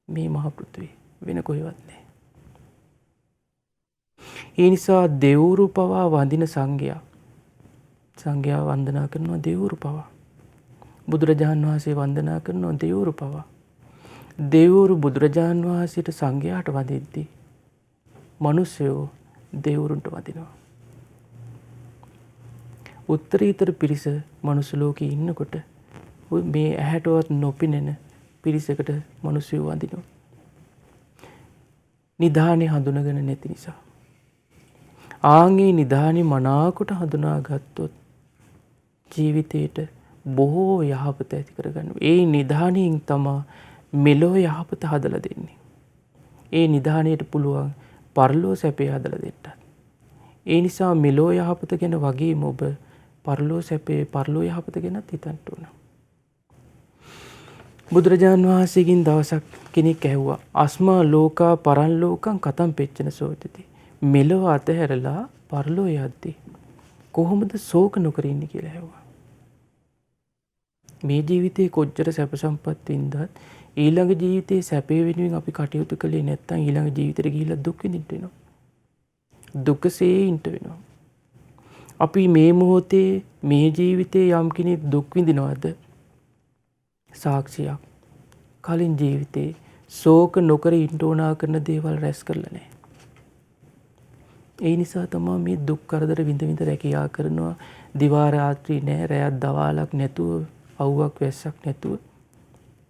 මේ මහ පෘථිවියේ. වෙන කොහෙවත් නැහැ. ඒ නිසා දෙව්වරු පවා වඳින සංඝයා වන්දනා කරනවා දෙව්වරු පවා. බුදුරජාණන් වහන්සේ වන්දනා කරනවා දෙව්වරු පවා. දෙව්වරු බුදුරජාණන් වහන්සේට සංඝයාට වඳිද්දී මිනිස්සුયો දෙව්වරුන්ට වඳිනවා. උත්තරීතර පිරිස මනුස්ස ලෝකේ ඉන්නකොට මේ ඇහැටවත් නොපෙනෙන පිරිසකට මිනිස්සුયો වඳිනවා. නිධානේ හඳුනගෙන නැති නිසා. ආන්ගේ නිධානි මනාකොට හඳුනා ගත්තොත් ජීවිතේට බොහෝ යහපත ඇති කරගන්න. ඒ නිධානයෙන් තමයි මෙලෝ යහපත හදලා දෙන්නේ. ඒ නිධානයට පුළුවන් පරලෝ සැපේ හදලා දෙන්නත්. ඒ නිසා මෙලෝ යහපත ගැන වගේම ඔබ පරලෝ සැපේ පරලෝ යහපත ගැනත් හිතන්න ඕන. බුදුරජාන් වහන්සේගෙන් දවසක් කෙනෙක් ඇහුවා අස්මා ලෝකා පරන් ලෝකං කතම් පෙච්චන සෝචති. මෙලොව අතහැරලා පරලෝ යද්දී කොහොමද ශෝක නොකර ඉන්නේ කියලා ඇහුවා. මේ ජීවිතේ කොච්චර සැප සම්පත් වින්දත් ඊළඟ ජීවිතේ සැපේ වෙනුවෙන් අපි කටයුතු කළේ නැත්නම් ඊළඟ ජීවිතේට ගිහිල්ලා දුක් විඳින්න වෙනවා. දුකසේ ඉන්න වෙනවා. අපි මේ මොහොතේ මේ ජීවිතේ යම් කෙනෙක් දුක් විඳිනවද? සාක්ෂියක්. කලින් ජීවිතේ ශෝක නොකර ඉන්න ඕනා කරන දේවල් රැස් කරලා නැහැ. ඒ නිසා තමයි මේ දුක් කරදර විඳ විඳ රැකියා කරනවා. දිවා රාත්‍රී නැහැ, රැයක් දවාලක් නැතුව, අවුවක් වැස්සක් නැතුව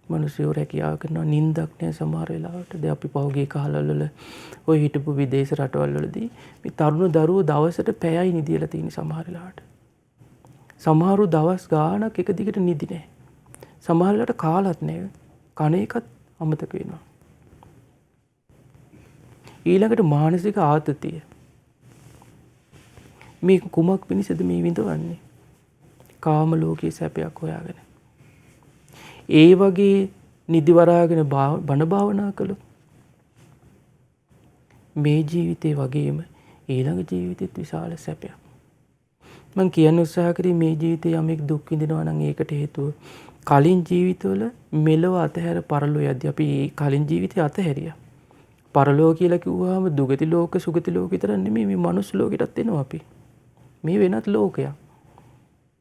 මිනිස්සු රැකියා කරනවා. නිින්දක් නැහැ සමහර වෙලාවට. දැන් අපි පහුගිය කාලවල ඔය හිටපු විදේශ රටවල් වලදී මේ තරුණ දරුවෝ දවසට පැයයි නිදිලා තියෙන සමහර වෙලාවට. සමහරු දවස් ගාණක් එක දිගට නිදි නැහැ. සමහර වෙලාවට කාලත් නැහැ. කණ එකත් අමතක වෙනවා. ඊළඟට මානසික ආතතිය. මේ කුමක් පිණිසද මේ විඳවන්නේ? කාම ලෝකයේ සැපයක් හොයාගෙන. ඒ වගේ නිදි වරාගෙන බණ භාවනා කළොත් මේ ජීවිතේ වගේම ඊළඟ ජීවිතෙත් විශාල සැපයක්. මම කියන්න උත්සාහ කරේ මේ ජීවිතේ යමෙක් දුක් විඳිනවා නම් ඒකට හේතුව කලින් ජීවිතවල මෙලව අතහැර පරලෝ යද්දී අපි කලින් ජීවිතේ අතහැරියා. පරලෝ කියලා කිව්වහම දුගති ලෝක සුගති ලෝක විතර නෙමෙයි මේ මනුස්ස ලෝකෙටත් එනවා අපි. මේ වෙනත් ලෝකයක්.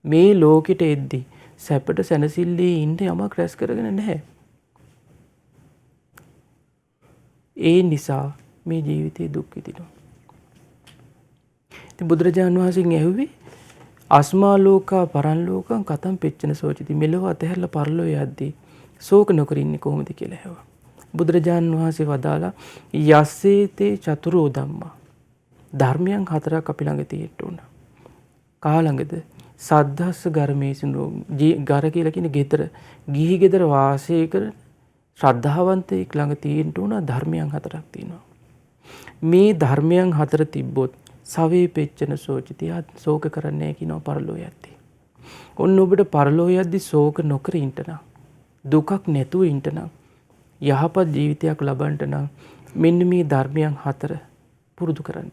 මේ ලෝකෙට එද්දී සැපට සැනසෙල්ලේ ඉන්න යමක් රැස් කරගෙන නැහැ. ඒ නිසා මේ ජීවිතේ දුක් විඳිනවා. ඉතින් බුදුරජාණන් වහන්සේගෙන් ඇහුවේ අස්මා ලෝකා පරන් ලෝකං කතම් පෙච්චන සෝචති. මෙලොව අතහැරලා පරලෝ යද්දී ශෝක නොකර ඉන්නේ කොහොමද කියලා ඇහුවා. බුදුරජාණන් වහන්සේ වදාලා යස්සේතේ චතුරෝ ධම්මා. ධර්මයන් හතරක් අපි ළඟ තියෙන්න ඕන. කා ළඟද? සද්ධාස්ස ගරමේසුනෝ ගර කියලා කියන ගෙදර ගිහි ගෙදර වාසය කරන ශ්‍රද්ධාවන්තයෙක් ළඟ තියෙන්න ඕන ධර්මයන් හතරක් තියෙනවා. මේ ධර්මයන් හතර තිබ්බොත් සවේ පෙච්චන සෝචිතිය ශෝක කරන්නේ නැහැ කියනවා පරලෝ යද්දී. ඔන්න ඔබට පරලෝ යද්දී ශෝක නොකර ඉන්න නම් දුකක් නැතුව ඉන්න නම් යහපත් ජීවිතයක් ලබන්න නම් මෙන්න මේ ධර්මයන් හතර පුරුදු කරන්න.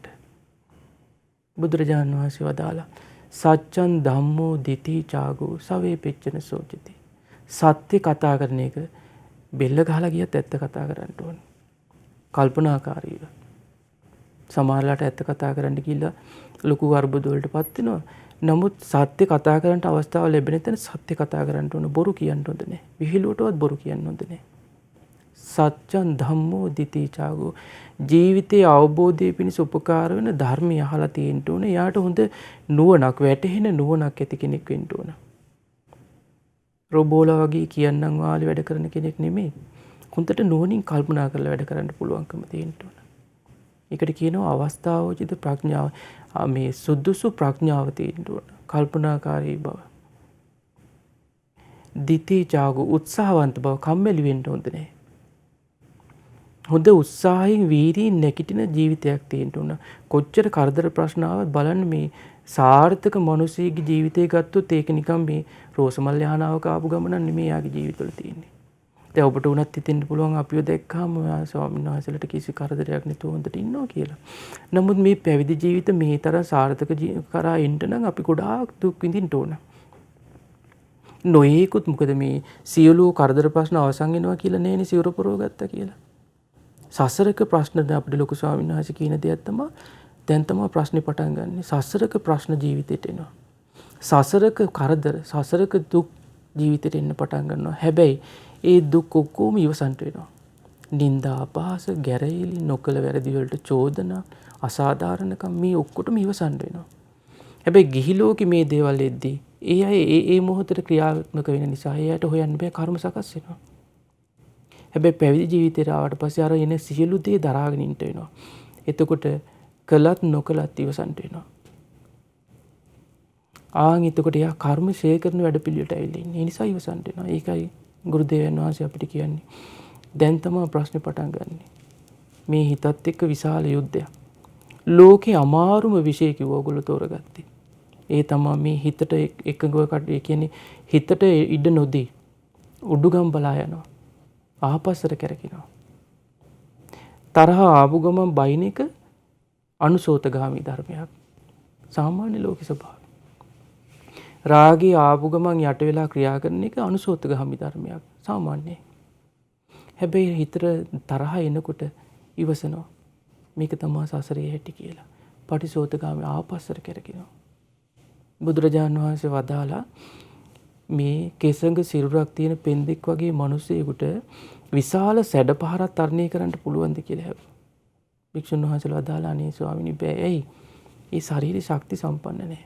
බුදුරජාණන් වහන්සේ වදාලා සච්චන් ධම්මෝ දිති චාගෝ සවේ පෙච්චන සෝචිති. සත්‍ය කතා කරන එක බෙල්ල ගහලා ගියත් ඇත්ත කතා කරන්න ඕන. කල්පනාකාරීව. සමහරලාට ඇත්ත කතා කරන්න ගිහිල්ලා ලොකු අර්බුද වලටපත් වෙනවා. නමුත් සත්‍ය කතා කරන්න අවස්ථාව ලැබෙන තැන සත්‍ය කතා කරන්න ඕන. බොරු කියන්න හොඳ නැහැ. විහිළුවටවත් බොරු කියන්න හොඳ නැහැ. සච්චන් ධම්මෝ දිති චාගෝ ජීවිතයේ අවබෝධය පිණිස උපකාර වෙන ධර්මය අහලා තියෙන්න ඕන. යාට හොඳ නුවණක් වැටහෙන නුවණක් ඇති කෙනෙක් වෙන්න ඕන. රොබෝලා වගේ කියන්නම් වාලේ වැඩ කරන කෙනෙක් නෙමෙයි. හොඳට නුවණින් කල්පනා කරලා වැඩ කරන්න පුළුවන්කම තියෙන්න ඕන. ඒකට කියනවා අවස්ථාවෝචිත ප්‍රඥාව. මේ සුදුසු ප්‍රඥාව තියෙන්න ඕන. කල්පනාකාරී බව. දිති චාගෝ උත්සාහවන්ත බව. කම්මැලි වෙන්න හොඳ නැහැ. හොඳ උත්සාහයෙන් වීරියෙන් නැගිටින ජීවිතයක් තියෙන්න ඕන. කොච්චර කරදර ප්‍රශ්න ආවත් බලන්න මේ සාර්ථක මිනිසෙගේ ජීවිතය ගත්තොත් ඒක නිකන් මේ රෝසමල් යහනාවක ආපු ගමන නෙමෙයි යාගේ ජීවිතවල තියෙන්නේ. දැන් ඔබට උනත් හිතෙන්න පුළුවන් අපිව දැක්කම ස්වාමීන් වහන්සේලාට කිසි කරදරයක් නැතුව හොඳට ඉන්නවා කියලා. නමුත් මේ පැවිදි ජීවිත මේ තරම් සාර්ථක කරා එන්න නම් අපි ගොඩාක් දුක් විඳින්න ඕන. නොයේකුත් මොකද මේ සියලු කරදර ප්‍රශ්න අවසන් වෙනවා කියලා නෑනේ සිවුර පරව ගත්තා කියලා. සසරක ප්‍රශ්න දැන් අපිට ලොකු ස්වාමීන් වහන්සේ කියන දෙයක් තමයි දැන් තමයි ප්‍රශ්නේ පටන් ගන්නෙ. සසරක ප්‍රශ්න ජීවිතේට එනවා. සසරක කරදර, සසරක දුක් ජීවිතේට එන්න පටන් ගන්නවා. හැබැයි ඒ දුක් ඔක්කොම ඉවසන්න වෙනවා. නිന്ദා අපහාස, ගැරහිලි, නොකල වැරදි වලට චෝදනා, අසාධාරණකම් මේ ඔක්කොටම ඉවසන්න වෙනවා. හැබැයි ගිහි ලෝකෙ මේ දේවල් එද්දී ඒ අය ඒ මොහොතේ ක්‍රියාත්මක වෙන නිසා එයාට හොයන්න බෑ කර්ම සකස් වෙනවා. හැබැයි පැවිදි ජීවිතේට ආවට පස්සේ අර එන සියලු දේ දරාගෙන ඉන්න වෙනවා. එතකොට කළත් නොකළත් ඉවසන්න වෙනවා. ආන් එතකොට එයා කර්ම ෂේ කරන වැඩපිළිවෙලට ඇවිල්ලා ඉන්නේ. ඒ නිසා ඉවසන්න වෙනවා. ඒකයි ගුරුදේවයන් වහන්සේ අපිට කියන්නේ. දැන් තමයි ප්‍රශ්නේ පටන් ගන්නෙ. මේ හිතත් එක්ක විශාල යුද්ධයක්. ලෝකේ අමාරුම විෂය කිව්ව ඔයගොල්ලෝ තෝරගත්තේ. ඒ තමයි මේ හිතට එකඟව ඒ කියන්නේ හිතට ඉඩ නොදී උඩුගම් බලා යනවා. ආපස්සට කැරකිනවා. තරහ ආපු ගමන් බයින එක අනුසෝතගාමී ධර්මයක්. සාමාන්‍ය ලෝක ස්වභාවය. රාගී ආපු ගමන් යට වෙලා ක්‍රියා කරන එක අනුසෝතගාමී ධර්මයක්. සාමාන්‍යයි. හැබැයි හිතට තරහ එනකොට ඉවසනවා. මේක තමයි සසරේ හැටි කියලා. පටිසෝතගාමී ආපස්සට කැරකිනවා. බුදුරජාණන් වහන්සේ වදාලා මේ කෙසඟ සිරුරක් තියෙන පෙන්දෙක් වගේ මිනිසෙකුට විශාල සැඩ පහරක් තරණය කරන්න පුළුවන්ද කියලා හැබැයි. භික්ෂුන් වහන්සේලා වදාලා අනේ ස්වාමීනි බෑ. ඇයි? ඒ ශරීරේ ශක්ති සම්පන්න නැහැ.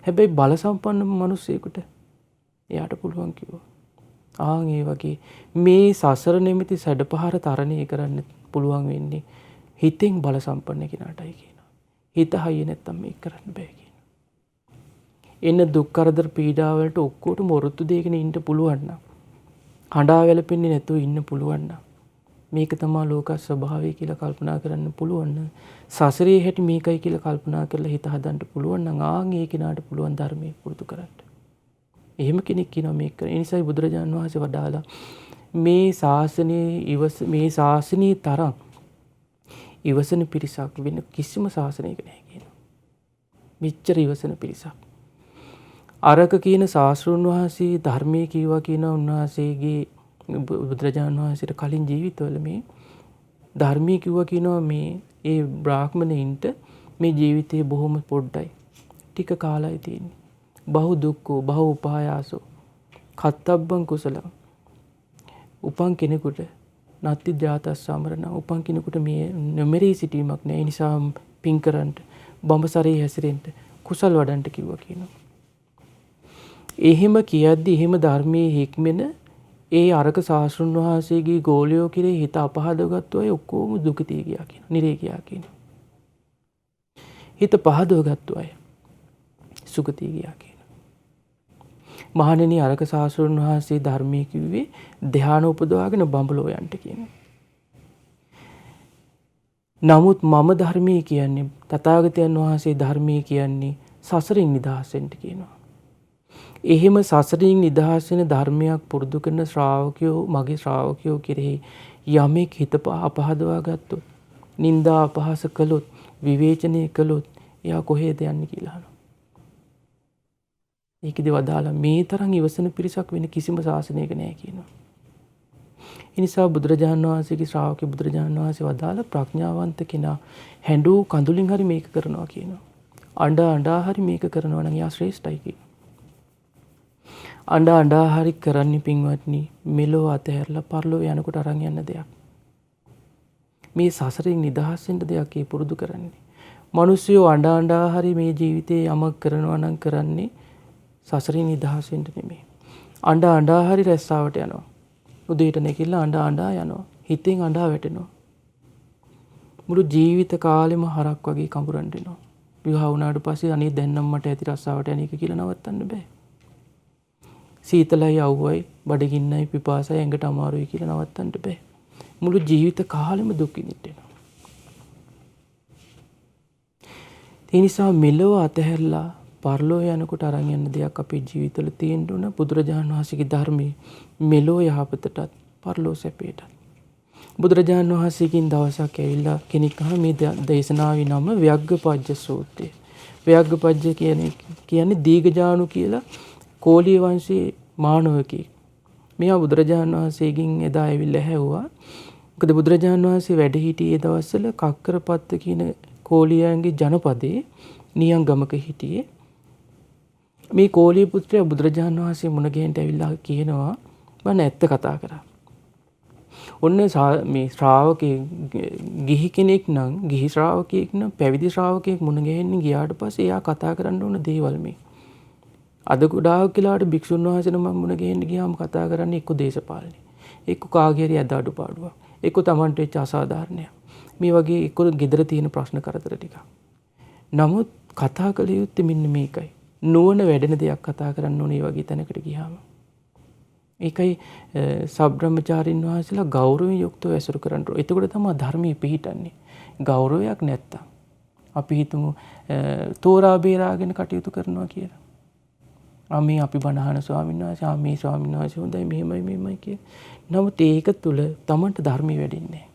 හැබැයි බල සම්පන්න මිනිසෙකුට එයාට පුළුවන් කිව්වා. ආන් ඒ වගේ මේ සසර නිමිති සැඩ පහර තරණය කරන්න පුළුවන් වෙන්නේ හිතෙන් බල සම්පන්න කෙනාටයි කියනවා. හිත හයිය නැත්තම් මේක කරන්න බෑ කියනවා. එන්න දුක් කරදර පීඩා වලට ඔක්කොටම වරුත්තු දෙගෙන ඉන්න පුළුවන් නම් හඬා වැළපෙන්නේ නැතුව ඉන්න පුළුවන් නම් මේක තමයි ලෝක ස්වභාවය කියලා කල්පනා කරන්න පුළුවන් නම් සසරේ හැටි මේකයි කියලා කල්පනා කරලා හිත හදන්න පුළුවන් නම් ආන් ඒ කෙනාට පුළුවන් ධර්මයේ පුරුදු කරන්න. එහෙම කෙනෙක් කියනවා මේක කරන. ඒ නිසායි බුදුරජාණන් වහන්සේ වදාලා මේ ශාසනයේ තරම් ඉවසන පිරිසක් වෙන කිසිම ශාසනයක නැහැ කියනවා. මෙච්චර ඉවසන පිරිසක්. අරක කියන ශාස්ත්‍රඥ වහන්සේ ධර්මයේ කීවා කියන උන්වහන්සේගේ බුදුරජාණන් වහන්සේට කලින් ජීවිතවල මේ ධර්මයේ කිව්වා කියනවා මේ ඒ බ්‍රාහ්මණයින්ට මේ ජීවිතේ බොහොම පොඩ්ඩයි. ටික කාලයි තියෙන්නේ. බහු දුක්ඛෝ බහු උපායාසෝ කත්තබ්බං කුසලං උපන් කෙනෙකුට නත්ති ජාතස් සමරණ උපන් කෙනෙකුට මේ නොමරී සිටීමක් නෑ. ඒ නිසා පින් කරන්න බඹසරේ හැසිරෙන්න කුසල් වඩන්න කිව්වා කියනවා. එහෙම කියද්දි එහෙම ධර්මයේ හික්මෙන ඒ අරක ශාස්ත්‍රඥ වහන්සේගේ ගෝලියෝ කිරේ හිත අපහදවගත්තු අය ඔක්කොම දුකිතී ගියා කියනවා. නිරේ ගියා කියනවා. හිත පහදවගත්තු අය සුගතිය ගියා කියනවා. මහණෙනි අරක ශාස්ත්‍රඥ වහන්සේ ධර්මයේ කිව්වේ ධ්‍යාන උපදවාගෙන බඹලෝ යන්න කියනවා. නමුත් මම ධර්මයේ කියන්නේ තථාගතයන් වහන්සේ ධර්මයේ කියන්නේ සසරින් නිදහස් වෙන්න කියනවා. එහෙම සසරින් නිදහස් වෙන ධර්මයක් පුරුදු කරන ශ්‍රාවකයෝ මගේ ශ්‍රාවකයෝ කෙරෙහි යමෙක් හිත අපහදවා ගත්තොත්, නිന്ദා අපහාස කළොත්, විවේචනය කළොත් එයා කොහෙද යන්නේ කියලා අහනවා. ඒකෙදි වදාලා මේ තරම් ඉවසන පිරිසක් වෙන කිසිම ශාසනයක නැහැ කියනවා. ඒ නිසා බුදුරජාණන් වහන්සේගේ ශ්‍රාවකේ බුදුරජාණන් වහන්සේ වදාලා ප්‍රඥාවන්ත කෙනා හැඬු කඳුලින් හරි මේක කරනවා කියනවා. අඬා හරි මේක කරනවා නම් එයා ශ්‍රේෂ්ඨයි කියනවා. අඬා හරි කරන්නේ පින්වත්නි මෙලෝ අතහැරලා පරලෝ යනකොට අරන් යන දෙයක්. මේ සසරින් නිදහස් වෙන්න දෙයක් ඒ පුරුදු කරන්නේ. මිනිස්සුયો අඬා හරි මේ ජීවිතේ යමක් කරනවා නම් කරන්නේ සසරින් නිදහස් වෙන්න නෙමෙයි. අඬා හරි රැස්සාවට යනවා. උදේට නැගිටලා අඬා යනවා. හිතෙන් අඬා වැටෙනවා. මුළු ජීවිත කාලෙම හරක් වගේ කඹරන්න වෙනවා. විවාහ වුණාට පස්සේ අනේ දැන් නම් මට ඇති රස්සාවට යන එක කියලා නවත්තන්න බෑ. සීතලයි අවුවයි බඩගින්නයි පිපාසයි ඇඟට අමාරුයි කියලා නවත්තන්න බෑ. මුළු ජීවිත කාලෙම දුක් විඳින්න වෙනවා. ඒ නිසා මෙලොව අතහැරලා පරලෝ යනකොට අරන් යන දෙයක් අපේ ජීවිතවල තියෙන්න ඕන. බුදුරජාණන් වහන්සේගේ ධර්මයේ මෙලෝ යහපතටත් පරලෝ සැපයටත්. බුදුරජාණන් වහන්සේකින් දවසක් ඇවිල්ලා කෙනෙක් අහන මේ දේශනාවේ නම ව්‍යග්ගපජ්ජ සූත්‍රය. ව්‍යග්ගපජ්ජ කියන්නේ දීඝජානු කියලා කෝලිය වංශයේ මානවකෙක්. මෙයා බුදුරජාණන් වහන්සේගෙන් එදා ඇවිල්ලා ඇහුවා. මොකද බුදුරජාණන් වහන්සේ වැඩ සිටියේ දවස්වල කක්කරපත්ත කියන කෝලියන්ගේ ජනපදයේ නියංගමක හිටියේ. මේ කෝලිය පුත්‍රයා බුදුරජාණන් වහන්සේ මුණ ගැහෙන්න ඇවිල්ලා කියනවා මම ඇත්ත කතා කරා. ඔන්න මේ ශ්‍රාවකේ ගිහි කෙනෙක් නම් ගිහි ශ්‍රාවකෙක් නම් පැවිදි ශ්‍රාවකෙක් මුණ ගැහෙන්න ගියාට පස්සේ එයා කතා කරන්න ඕන දේවල් මේ. අද ගොඩාක් කියලාට භික්ෂුන් වහන්සේ නම මුණ ගැහෙන්න ගියාම කතා කරන්නේ එක්ක දේශපාලනේ. එක්ක කාගේ හරි අදාඩු පාඩුවක්. එක්ක Tamanට වෙච්ච අසාධාරණයක්. මේ වගේ එක්ක ගෙදර තියෙන ප්‍රශ්න කරදර ටික. නමුත් කතා කළ යුත්තේ මෙන්න මේකයි. නුවණ වැඩෙන දෙයක් කතා කරන්න ඕනේ ඒ වගේ තැනකට ගියාම. ඒකයි සබ්‍රහ්මචාරින් වහන්සේලා ගෞරවයෙන් යුක්තව ඇසුරු කරන්න ඕනේ. එතකොට තමයි ධර්මයේ පිහිටන්නේ. ගෞරවයක් නැත්තම් අපි හිතමු තෝරා බේරාගෙන කටයුතු කරනවා කියලා. මේ අපි බණහන ස්වාමීන් වහන්සේ මේ ස්වාමීන් වහන්සේ හොඳයි මෙහෙමයි කිය. නමුත් ඒක තුල තමන්ට ධර්මයේ වැඩින්නේ.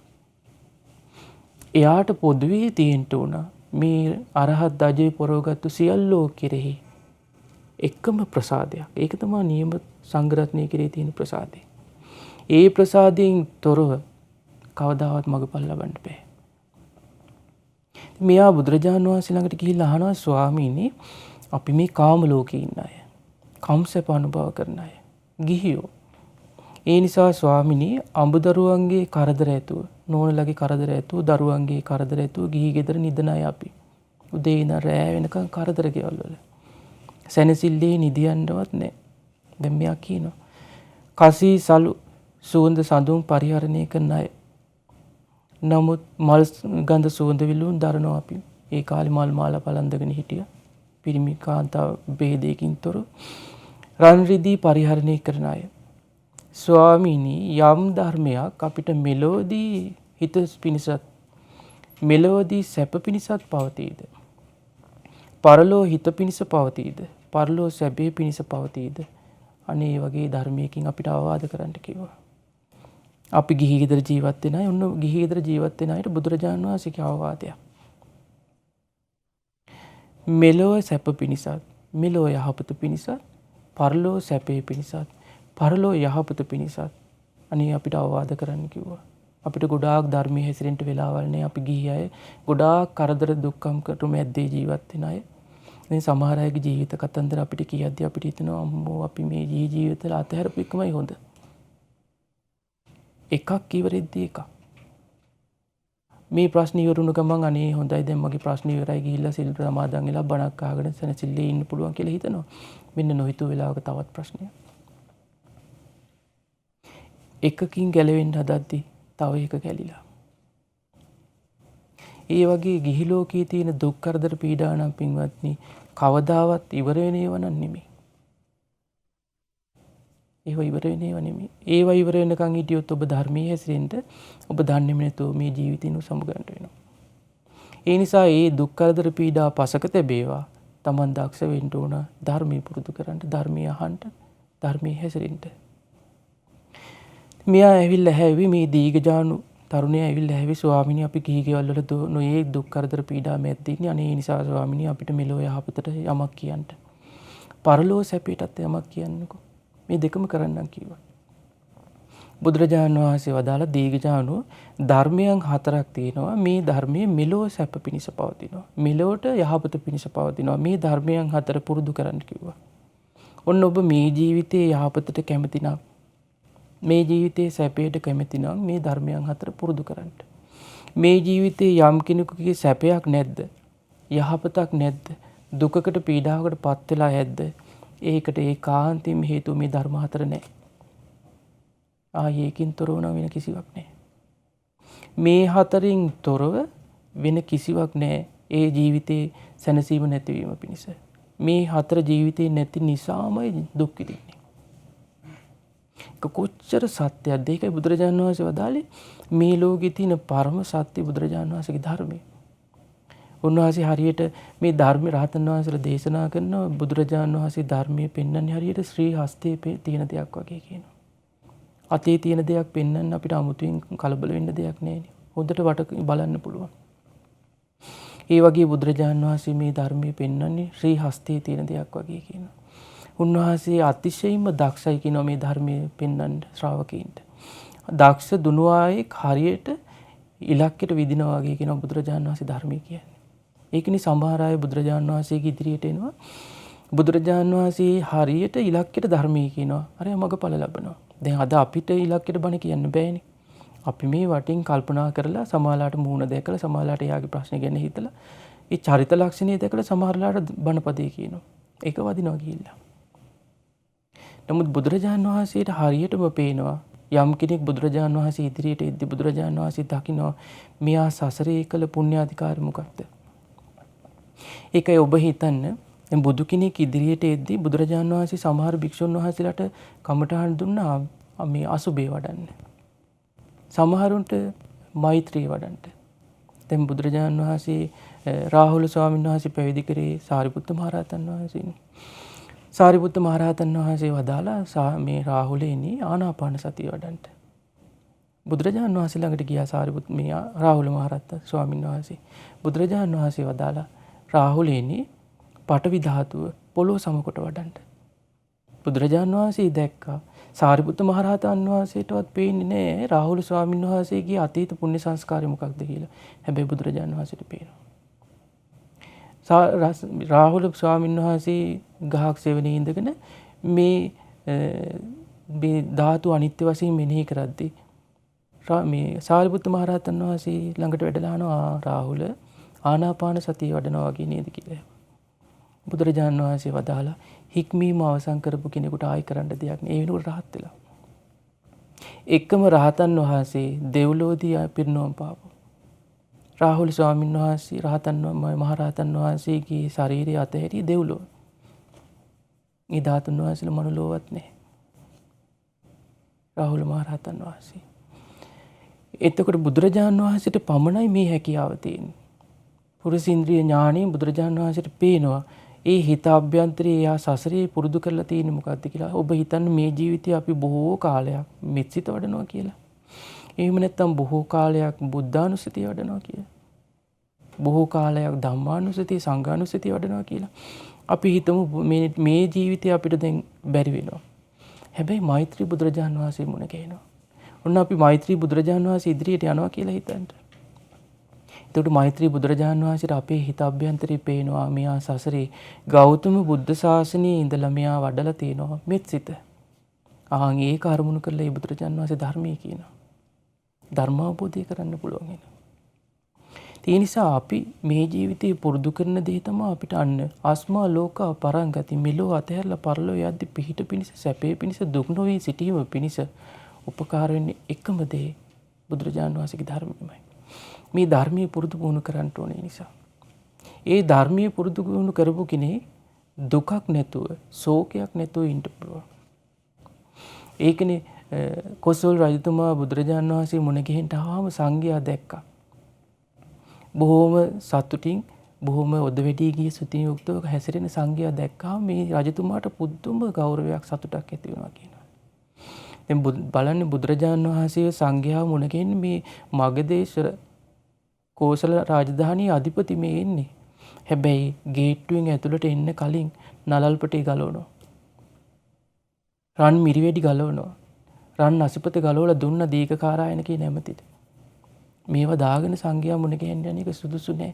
එයාට පොදුවේ තියෙන්න උන මේ අරහත් දජේ පොරවගත්තු සියල්ලෝ කෙරෙහි එකම ප්‍රසාදයක්. ඒක තමයි නියම සංග්‍රහණය කෙරෙහි තියෙන ප්‍රසාදය. ඒ ප්‍රසාදයෙන් තොරව කවදාවත් මගපල් ලබන්න බෑ. මෙයා බුදුරජාණන් වහන්සේ ළඟට ගිහිල්ලා අහනවා ස්වාමීනි අපි මේ කාම ලෝකේ ඉන්න අය. කම්සප අනුභව කරන අය. ගිහියෝ. ඒ නිසා ස්වාමිනී අඹදරුවන්ගේ කරදර ඇතුව, නෝනලගේ කරදර ඇතුව, දරුවන්ගේ කරදර ඇතුව ගිහි ගෙදර නිදන අය අපි. උදේ ඉඳන් රෑ වෙනකන් කරදර ගෙවල් වල. සැනසෙල්ලේ නිදියන්නවත් නැහැ. දැන් මෙයා කියනවා කසී සලු සුවඳ සඳුන් පරිහරණය කරන අය. නමුත් මල් ගඳ සුවඳ විලවුන් දරනවා අපි. ඒ කාලේ මල් මාලා පලඳගෙන හිටියා. පිරිමි කාන්තාව ભેදයකින් තොර රන් රිදී පරිහරණය කරන අය. ස්වාමීනි යම් ධර්මයක් අපිට මෙලොවදී හිත පිණිසත් මෙලොවදී සැප පිණිසත් පවතීද? පරලෝ හිත පිණිස පවතීද? පරලෝ සැපේ පිණිස පවතීද? අනේ වගේ ධර්මයකින් අපිට අවවාද කරන්න කිව්වා. අපි ගිහි ගෙදර ජීවත් වෙන අය ඔන්න ගිහි ගෙදර ජීවත් වෙන අයට බුදුරජාණන් වහන්සේගේ අවවාදයක්. මෙලොව සැප පිණිසත්, මෙලොව යහපත පිණිසත්, පරලෝ සැපේ පිණිසත්, පරලෝ යහපත පිණිසත් අනේ අපිට අවවාද කරන්න කිව්වා. අපිට ගොඩාක් ධර්මයේ හැසිරෙන්න වෙලාවල් නෑ. අපි ගිහි අය ගොඩාක් කරදර දුක්ඛම් කටු මැද්දේ ජීවත් වෙන අය. මේ සමහර අයගේ ජීවිත කතන්දර අපිට කියද්දි අපිට හිතෙනවා අම්මෝ අපි මේ ජීවිතවල අතහැරපු එකමයි හොඳ. එකක් ඉවරෙද්දී එකක්. මේ ප්‍රශ්න ඉවරුණු ගමන් අනේ හොඳයි දැන් මගේ ප්‍රශ්න ඉවරයි ගිහිල්ලා සිල් සමාදන් වෙලා බණක් අහගෙන සැනසෙල්ලේ ඉන්න පුළුවන් කියලා හිතනවා. මෙන්න නොහිතූ වෙලාවක තවත් ප්‍රශ්නයක්. එකකින් ගැලවෙන්න හදද්දී තව එක ගැලිලා. ඒ වගේ ගිහි ලෝකයේ තියෙන දුක් කරදර පීඩා නම් පින්වත්නි කවදාවත් ඉවර වෙන ඒවා නෙමෙයි. ඒවා ඉවර වෙන ඒවා නෙමෙයි. ඒවා ඉවර වෙනකන් හිටියොත් ඔබ ධර්මයේ හැසිරෙන්න ඔබ දන්නේම නැතුව මේ ජීවිතිනු සමුගන්න වෙනවා. ඒ නිසා මේ දුක් කරදර පීඩා පසක තැබේවා. Taman දක්ෂ වෙන්න ඕන ධර්මයේ පුරුදු කරන්න, ධර්මයේ අහන්න, ධර්මයේ හැසිරෙන්න. මෙයා ඇවිල්ලා හැවි මේ දීඝජානු තරුණයා ඇවිල්ලා හැවි ස්වාමිනී අපි ගිහි ගෙවල් වල නොයේ දුක් කරදර පීඩා මැද්දේ ඉන්නේ. අනේ ඒ නිසා ස්වාමිනී අපිට මෙලෝ යහපතට යමක් කියන්න. පරලෝ සැපයටත් යමක් කියන්නකෝ. මේ දෙකම කරන්නම් කිව්වා. බුදුරජාණන් වහන්සේ වදාළ දීඝජානු ධර්මයන් හතරක් තියෙනවා. මේ ධර්මයේ මෙලෝ සැප පිණිස පවතිනවා. මෙලොවට යහපත පිණිස පවතිනවා. මේ ධර්මයන් හතර පුරුදු කරන්න කිව්වා. ඔන්න ඔබ මේ ජීවිතයේ යහපතට කැමති නම් මේ ජීවිතයේ සැපයට කැමති නම් මේ ධර්මයන් හතර පුරුදු කරන්න. මේ ජීවිතයේ යම් කෙනෙකුගේ සැපයක් නැද්ද? යහපතක් නැද්ද? දුකකට පීඩාවකට පත් වෙලා ඇද්ද? ඒකට ඒකාන්තයෙන්ම හේතුව මේ ධර්ම හතර නැහැ. ඒකින් තොරව නම් වෙන කිසිවක් නැහැ. මේ හතරින් තොරව වෙන කිසිවක් නැහැ. ඒ ජීවිතේ සැනසීම නැතිවීම පිණිස. මේ හතර ජීවිතේ නැති නිසාමයි දුක් විඳින්නේ. කොච්චර සත්‍යයක්ද? ඒකයි බුදුරජාණන් වහන්සේ වදාළේ මේ ලෝකේ තියෙන පරම සත්‍ය බුදුරජාණන් වහන්සේගේ ධර්මය. උන්වහන්සේ හරියට මේ ධර්ම රහතන් වහන්සේලා දේශනා කරන බුදුරජාණන් වහන්සේ ධර්මයේ පෙන්වන්නේ හරියට ශ්‍රී හස්තයේ තියෙන දෙයක් වගේ කියනවා. අතේ තියෙන දෙයක් පෙන්වන්න අපිට 아무තුවෙන් කලබල වෙන්න දෙයක් නැහැ. හොඳට වට බලන්න පුළුවන්. ඒ වගේ බුදුරජාණන් වහන්සේ මේ ධර්මයේ පෙන්වන්නේ ශ්‍රී හස්තයේ තියෙන දෙයක් වගේ කියනවා. උන්වහන්සේ අතිශයින්ම දක්ෂයි කියනවා මේ ධර්මයේ පෙන්වන්න ශ්‍රාවකීන්ට. දක්ෂ දුනුවායෙක් හරියට ඉලක්කයට විදිනවා වගේ කියනවා බුදුරජාණන් වහන්සේ ධර්මයේ කියන්නේ. ඒකනේ සමහර අය බුදුරජාණන් වහන්සේගේ ඉදිරියට එනවා. බුදුරජාණන් වහන්සේ හරියට ඉලක්කයට ධර්මයේ කියනවා. අර මගපල ලබනවා. දැන් අද අපිට ඉලක්කයට බණ කියන්න බෑනේ. අපි මේ වටින් කල්පනා කරලා සමාලාට මූණ දැකලා සමාලාට එයාගේ ප්‍රශ්න ගැන හිතලා ඒ චරිත ලක්ෂණය දැකලා සමහරලාට බණපදේ කියනවා. ඒක වදිනවා ගිහිල්ලා. නමුත් බුදුරජාණන් වහන්සේට හරියටම පේනවා යම් කෙනෙක් බුදුරජාණන් වහන්සේ ඉදිරියට එද්දී බුදුරජාණන් වහන්සේ දකිනවා මෙයා සසරේ කළ පුණ්‍යාධිකාරය මොකක්ද? ඒකයි ඔබ හිතන්න දැන් බුදු කෙනෙක් ඉදිරියට එද්දී බුදුරජාණන් වහන්සේ සමහර භික්ෂුන් වහන්සේලාට කමඨහන් දුන්නා මේ අසුබේ වඩන්න. සමහරුන්ට මෛත්‍රී වඩන්න. දැන් බුදුරජාණන් වහන්සේ රාහුල ස්වාමීන් වහන්සේ පැවිදි කරේ සාරිපුත්ත මහරහතන් වහන්සේනේ. සාරිපුත්ත මහරහතන් වහන්සේ වදාලා මේ රාහුලේනි ආනාපාන සතිය වඩන්න. බුදුරජාණන් වහන්සේ ළඟට ගියා සාරිපුත් මේ රාහුල මහරහතන් ස්වාමීන් වහන්සේ. බුදුරජාණන් වහන්සේ වදාලා රාහුලේනි පඨවි ධාතුව පොළොව සමකොට වඩන්න. බුදුරජාණන් වහන්සේ දැක්කා සාරිපුත්ත මහරහතන් වහන්සේටවත් පේන්නේ නැහැ රාහුල ස්වාමීන් වහන්සේගේ අතීත පුණ්‍ය සංස්කාරය මොකක්ද කියලා. හැබැයි බුදුරජාණන් වහන්සේට පේනවා. රාහුල ස්වාමීන් වහන්සේ ගහක් සෙවණේ ඉඳගෙන මේ ධාතු අනිත්‍ය වශයෙන් මෙනෙහි කරද්දී මේ සාරිපුත්ත මහරහතන් වහන්සේ ළඟට වැඩලා අහනවා රාහුල ආනාපාන සතිය වඩනවා වගේ නේද කියලා. බුදුරජාණන් වහන්සේ වදාලා හික්මීම අවසන් කරපු කෙනෙකුට ආයි කරන්න දෙයක් නෑ. ඒ වෙනුවට රහත් වෙලා. එකම රහතන් වහන්සේ දෙව්ලෝදී පිරිනොම් පාපු. රාහුල ස්වාමීන් වහන්සේ මහරහතන් වහන්සේගේ ශරීරය අතහැරී දෙව්ලොව. මේ ධාතුන් වහන්සේලා මනුලොවත් නැහැ. රාහුල මහරහතන් වහන්සේ. එතකොට බුදුරජාණන් වහන්සේට පමණයි මේ හැකියාව තියෙන්නේ. පුරුෂේන්ද්‍රිය ඥාණයෙන් බුදුරජාණන් වහන්සේට පේනවා ඒ හිත අභ්‍යන්තරයේ යා සසරේ පුරුදු කරලා තියෙන්නේ මොකද්ද කියලා. ඔබ හිතන්නේ මේ ජීවිතේ අපි බොහෝ කාලයක් මෙත්සිත වඩනවා කියලා. එහෙම නැත්නම් බොහෝ කාලයක් බුද්ධානුස්සතිය වඩනවා කියලා. බොහෝ කාලයක් ධම්මානුස්සතිය සංඝානුස්සතිය වඩනවා කියලා. අපි හිතමු මේ ජීවිතේ අපිට දැන් බැරි වෙනවා. හැබැයි මෛත්‍රී බුදුරජාණන් වහන්සේ මුණ ගැහෙනවා. ඔන්න අපි මෛත්‍රී බුදුරජාණන් වහන්සේ ඉදිරියට යනවා කියලා හිතන්න. එතකොට මෛත්‍රී බුදුරජාණන් වහන්සේට අපේ හිත අභ්‍යන්තරේ පේනවා මෙයා සසරේ ගෞතම බුද්ධ ශාසනයේ ඉඳලා මෙයා වඩලා තියෙනවා මෙත්සිත. ආන් ඒක අරමුණු කරලා මේ බුදුරජාණන් වහන්සේ ධර්මයේ කියනවා. ධර්ම අවබෝධය කරන්න පුළුවන් වෙනවා. ඒ නිසා අපි මේ ජීවිතේ පුරුදු කරන දේ තමයි අපිට අන්න ආස්මා ලෝක පරංගති මෙලෝ අතහැරලා පරලෝ යද්දි පිහිට පිනිස සැපේ පිනිස දුක් නොවේ සිටීම පිනිස උපකාර වෙන්නේ එකම දේ බුදුරජාණන් වහන්සේගේ ධර්මයමයි. මේ ධර්මයේ පුරුදු පුහුණු කරන්න ඕනේ නිසා. ඒ ධර්මයේ පුරුදු පුහුණු කරපු කෙනෙක් දුකක් නැතුව, ශෝකයක් නැතුව ඉන්න පුළුවන්. ඒකනේ කොසල් රජතුමා බුදුරජාණන් වහන්සේ මුණ ගැහෙන්න ආවම සංඝයා දැක්කා. බොහොම සතුටින්, බොහොම ඔද වෙඩි ගිය සුතින් යුක්තව හැසිරෙන සංඝයා දැක්කා මේ රජතුමාට පුදුම ගෞරවයක් සතුටක් ඇති වෙනවා කියනවා. දැන් බලන්න බුදුරජාණන් වහන්සේ සංඝයා මුණ ගැහෙන්නේ මේ මගධේශ කෝසල රාජධානියේ අධිපති මේ එන්නේ. හැබැයි ගේට්ටුවෙන් ඇතුළට එන්න කලින් නලල්පටේ ගලවනවා. රන් මිරිවැඩි ගලවනවා. රන් අසිපත ගලවලා දුන්න දීඝකාරායන කියන ඇමතිට. මේවා දාගෙන සංඝයා මුණ ගැහෙන්න යන එක සුදුසු නෑ.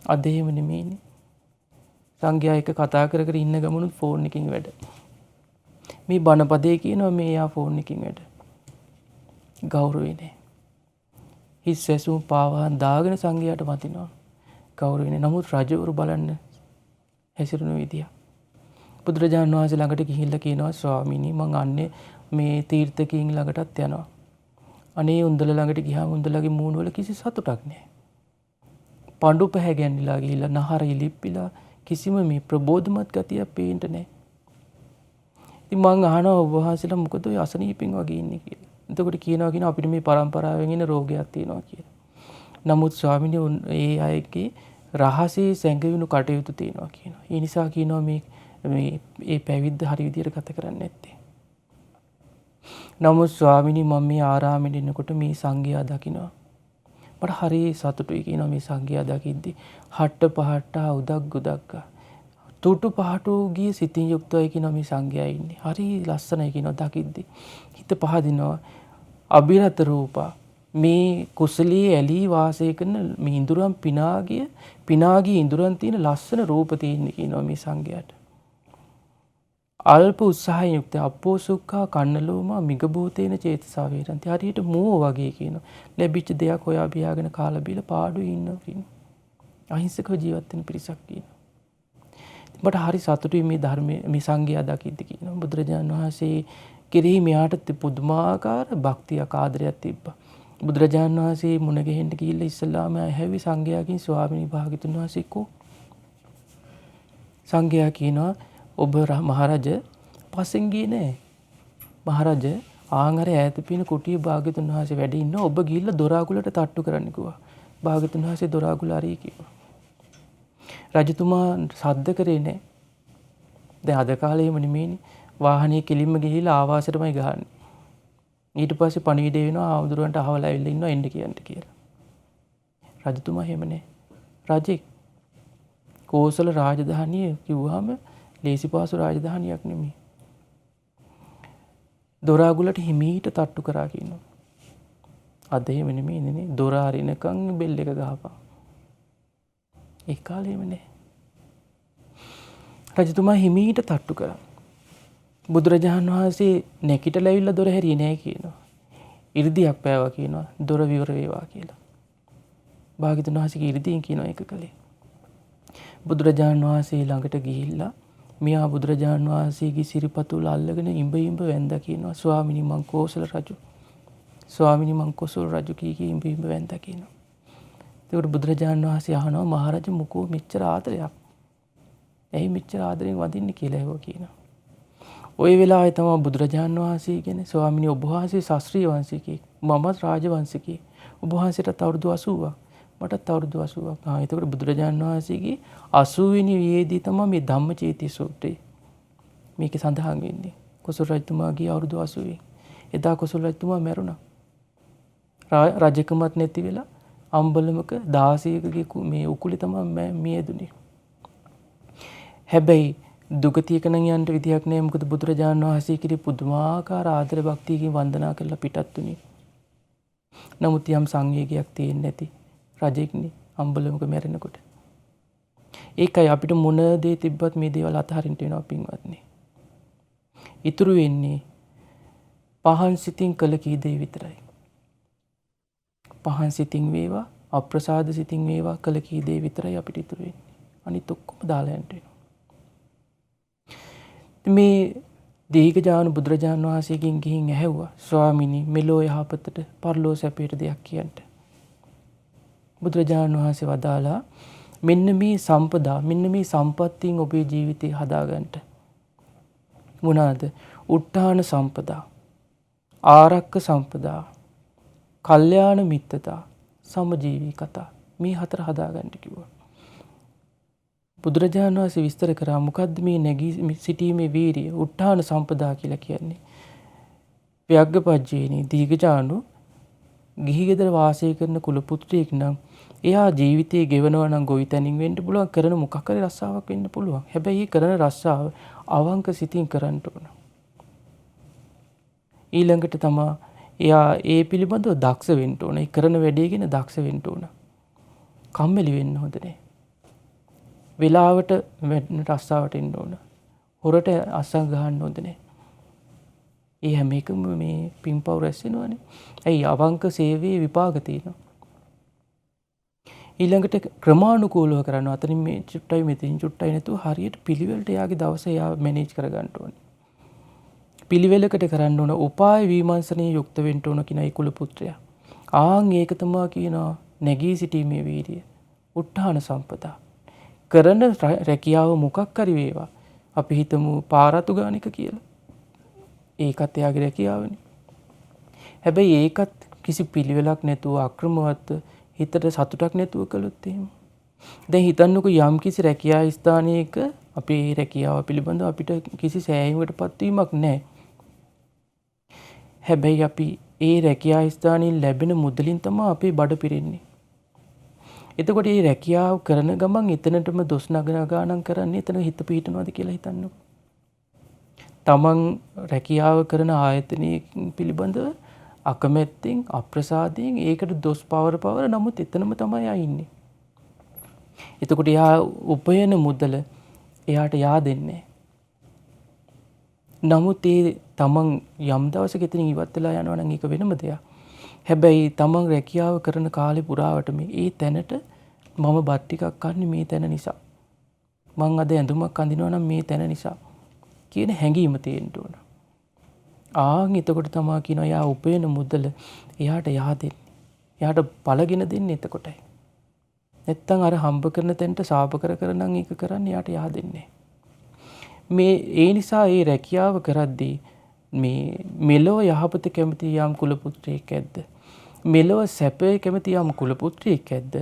අද එහෙම නෙමෙයිනේ. සංඝයා එක කතා කර කර ඉන්න ගමනුත් ෆෝන් එකකින් වැඩ. මේ බණපදේ කියනවා මේ යා ෆෝන් එකකින් වැඩ. ගෞරවේ නෑ. හිස් ඇසුම් පාවාන් දාගෙන සංඝයාට වදිනවා. ගෞරවේ නෑ. නමුත් රජවරු බලන්න හැසිරෙන විදිය. බුදුරජාණන් වහන්සේ ළඟට ගිහිල්ලා කියනවා ස්වාමීනි මං අන්නේ මේ තීර්ථකයන් ළඟටත් යනවා. අනේ උන්දල ළඟට ගියාම උන්දලගේ මූණ වල කිසි සතුටක් නැහැ. පඬු පැහැගැන්නිලා ගිහිල්ලා නහර ඉලිප්පිලා කිසිම මේ ප්‍රබෝධමත් ගතියක් පේන්න නැහැ. ඉතින් මං අහනවා ඔබ වහන්සේලා මොකද ඔය අසනීපෙන් වගේ ඉන්නේ කියලා. එතකොට කියනවා අපිට මේ පරම්පරාවෙන් එන රෝගයක් තියෙනවා කියලා. නමුත් ස්වාමීනි ඒ අයගේ රහසේ සැඟවුණු කටයුතු තියෙනවා කියනවා. ඒ නිසා කියනවා මේ පැවිද්ද හරි විදියට ගත කරන්නේ නැත්තේ. නමුත් ස්වාමීනි මම මේ ආරාමෙට එනකොට මේ සංඝයා දකිනවා. මට හරි සතුටුයි කියනවා මේ සංඝයා දකිද්දි. හට්ට පහට්ට උදක් උදක්ක. තුටු පහටු ගිය සිතින් යුක්තයි කියනවා මේ සංඝයා ඉන්නේ. හරි ලස්සනයි කියනවා දකිද්දි. හිත පහදිනවා. අභිරත රූපා මේ කුසලී ඇලී වාසය කරන මේ ඉඳුරන් පිනාගිය ඉඳුරන් තියෙන ලස්සන රූප තියෙන කියනවා මේ සංඝයාට. අල්ප උත්සාහයෙන් යුක්ත අපෝ සුඛා කන්නලෝමා මිගභූතේන චේතසා වේරන්ති. හරියට මෝ වගේ කියනවා. ලැබිච්ච දෙයක් හොයා බියාගෙන කාලා බීලා පාඩුවේ ඉන්නවා කියනවා. අහිංසකව ජීවත් වෙන පිරිසක් කියනවා. මට හරි සතුටුයි මේ ධර්මයේ මේ සංඝයා දකිද්දි කියනවා. බුදුරජාණන් වහන්සේ කෙරෙහි මෙයාට පුදුමාකාර භක්තියක් ආදරයක් තිබ්බා. බුදුරජාණන් වහන්සේ මුණ ගැහෙන්න ගිහිල්ලා ඉස්සල්ලාම හැවි සංඝයාගෙන් ස්වාමීනි භාග්‍යතුන් වහන්සේ කෝ සංඝයා කියනවා ඔබ මහරජ පස්සෙන් ගියේ නෑ. මහරජ ආංගර ඈත පින කුටිය භාග්‍යතුන් වහන්සේ වැඩ ඉන්න ඔබ ගිහිල්ලා දොර අගුලට තට්ටු කරන්න කිව්වා. භාග්‍යතුන් වහන්සේ දොර අගුල හරි කිව්වා. රජතුමා සද්ද කරේ නෑ. දැන් අද කාලේම නෙමෙයිනේ. වාහනේ කෙලින්ම ගිහිල්ලා ආවාසයටමයි ගහන්නේ. ඊට පස්සේ පණිවිඩය වෙනවා ආමුදුරන්ට අහවලා ඇවිල්ලා ඉන්නවා එන්න කියන්න කියලා. රජතුමා එහෙම නෑ. රජෙක් කෝසල රාජධානිය කිව්වහම ලේසි පාසු රාජධානියක් නෙමෙයි. දොර අගුලට හිමීට තට්ටු කරා කියනවා. අද එහෙම නෙමෙයිනේ. දොර අරිනකන් බෙල් එක ගහපන්. ඒ කාලේම නෑ. රජතුමා හිමීට තට්ටු කරා. බුදුරජාණන් වහන්සේ නැකිටලා ඇවිල්ලා දොර හැරියේ නෑ කියනවා. 이르දියක් පෑවා කියනවා. දොර විවර වේවා කියලා. භාග්‍යතුන් වහන්සේගේ 이르දියෙන් කියනවා ඒක කලේ. බුදුරජාණන් වහන්සේ ළඟට ගිහිල්ලා මියා බුදුරජාණන් වහන්සේගේ සිරිපතුල අල්ලගෙන ඉඹ වැන්දා කියනවා. ස්වාමිනී මං කෝසල රජු. ස්වාමිනී මං කොසල් රජු කී ඉඹ වැන්දා කියනවා. ඒකට බුදුරජාණන් වහන්සේ අහනවා මහරජා මොකෝ මෙච්චර ආදරයක්. ඇයි මෙච්චර ආදරෙන් වඳින්නේ කියලා ඒව කියනවා. ওই වෙලාවේ තමයි බුදුරජාණන් වහන්සේ කියන්නේ ස්වාමිනී ඔබ වහන්සේ ශාස්ත්‍රීය වංශිකයෙක්. මමත් රාජ වංශිකයෙක්. ඔබ වහන්සේට අවුරුදු 80ක්. මටත් අවුරුදු 80ක්. එතකොට බුදුරජාණන් වහන්සේගේ 80 වෙනි වියේදී තමයි මේ ධම්මචේති සූත්‍රය මේකේ සඳහන් වෙන්නේ. කොසල් රජතුමාගේ අවුරුදු 80. එදා කොසල් රජතුමා මැරුණා. රජකමත් නැති වෙලා අම්බලමක 16කගේ මේ උකුලේ තමයි මියදුනේ. හැබැයි දුගතියක නම් යන්න විදියක් නෑ. මොකද බුදුරජාණන් වහන්සේ කිරි පුදුමාකාර ආදර භක්තියකින් වන්දනා කරලා පිටත් උනේ. නමුත් යම් සංවේගයක් තියෙන්නේ නැති රජෙක්නේ අම්බලමක මැරෙනකොට. ඒකයි අපිට මොන දේ තිබ්බත් මේ දේවල් අතහරින්න වෙනවා පින්වත්නි. ඉතුරු වෙන්නේ පහන් සිතින් කළ කී දේ විතරයි. පහන් සිතින් වේවා අප්‍රසාද සිතින් වේවා කළ කී දේ විතරයි අපිට ඉතුරු වෙන්නේ. අනිත් ඔක්කොම දාලා යන්න වෙනවා. මේ දීඝජාන බුදුරජාණන් වහන්සේගෙන් ගිහින් ඇහැව්වා ස්වාමිනී මෙලෝ යහපතට පරලෝ සැපයට දෙයක් කියන්න. බුදුරජාණන් වහන්සේ වදාලා මෙන්න මේ සම්පදා මෙන්න මේ සම්පත්තියෙන් ඔබේ ජීවිතය හදාගන්න. මොනවාද? උත්තාන සම්පදා, ආරක්ක සම්පදා, කල්යාණ මිත්තතා, සමජීවී කතා. මේ හතර හදාගන්න කිව්වා. බුදුරජාණන් වහන්සේ විස්තර කරා මොකද්ද මේ නැගී සිටීමේ වීරිය උත්තාන සම්පදා කියලා කියන්නේ. ව්‍යග්ගපජ්ජේනි දීඝජානු ගිහි ගෙදර වාසය කරන කුල පුත්‍රයෙක් නම් එයා ජීවිතේ ගෙවනවා නම් ගොවිතැනින් වෙන්න පුළුවන් කරන මොකක් හරි රස්සාවක් වෙන්න පුළුවන්. හැබැයි ඒ කරන රස්සාව අවංක සිතින් කරන්න ඕන. ඊළඟට තමයි එයා ඒ පිළිබඳව දක්ෂ වෙන්න ඕන. ඒ කරන වැඩේ ගැන දක්ෂ වෙන්න ඕන. කම්මැලි වෙන්න හොඳ නැහැ. වෙලාවට රස්සාවට එන්න ඕන. හොරට අස්සන් ගහන්න හොඳ නැහැ. ඒ හැම එකම මේ පින්පව් රැස් වෙනවනේ. ඇයි අවංක සේවයේ විපාක තියෙනවා. ඊළඟට ක්‍රමානුකූලව කරනවා. අතනින් මේ චුට්ටයි මෙතනින් චුට්ටයි නැතුව හරියට පිළිවෙලට එයාගේ දවස එයා මැනේජ් කරගන්න ඕනේ. පිළිවෙලකට කරන්න ඕන උපාය විමර්ශනයේ යුක්ත වෙන්න ඕන කියන ඒ කුල පුත්‍රයා. ආන් ඒක තමයි කියනවා නැගී සිටීමේ වීර්යය. උත්හාන සම්පදා. කරන රැකියාව මොකක් හරි වේවා. අපි හිතමු පාරතු ගානික කියලා. ඒකත් එයාගේ රැකියාවනේ. හැබැයි ඒකත් කිසි පිළිවෙලක් නැතුව අක්‍රමවත් හිතට සතුටක් නැතුව කළොත් එහෙම. දැන් හිතන්නකෝ යම් කිසි රැකියා ස්ථානයක අපේ රැකියාව පිළිබඳව අපිට කිසි සෑහීමකටපත් වීමක් නැහැ. හැබැයි අපි ඒ රැකියා ස්ථානයේ ලැබෙන මුදලින් තමයි අපේ බඩ පිරෙන්නේ. එතකොට මේ රැකියාව කරන ගමන් එතනටම දොස් නගනගානම් කරන්නේ එතන හිත පිහිටනවාද කියලා හිතන්නකෝ. තමන් රැකියාව කරන ආයතනයේ පිළිබඳව අකමැත්තෙන් අප්‍රසාදයෙන් ඒකට දොස් පවර නමුත් එතනම තමයි ආ ඉන්නේ. එතකොට එයා උපයන මුදල එයාට yaadෙන්නේ. නමුත් ඒ තමන් යම් දවසක එතනින් ඉවත් වෙලා යනවා නම් ඒක වෙනම දෙයක්. හැබැයි තමන් රැකියාව කරන කාලේ පුරාවට මේ තැනට මම බත් ටිකක් කන්නේ මේ තැන නිසා. මං අද ඇඳුමක් අඳිනවා නම් මේ තැන නිසා කියන හැඟීම තියෙන්න ඕන. ආන් එතකොට තමයි කියනවා යා උපයන මුදල එයාට yaadෙන්නේ. එයාට පළගෙන දෙන්නේ එතකොටයි. නැත්තම් අර හම්බ කරන තැනට සාප කර නම් ඒක කරන්නේ එයාට yaadෙන්නේ නැහැ. මේ ඒ නිසා ඒ රැකියාව කරද්දී මේ මෙලොව යහපත කැමති යම් කුල පුත්‍රයෙක් ඇද්ද? මෙලොව සැපේ කැමති යම් කුල පුත්‍රයෙක් ඇද්ද?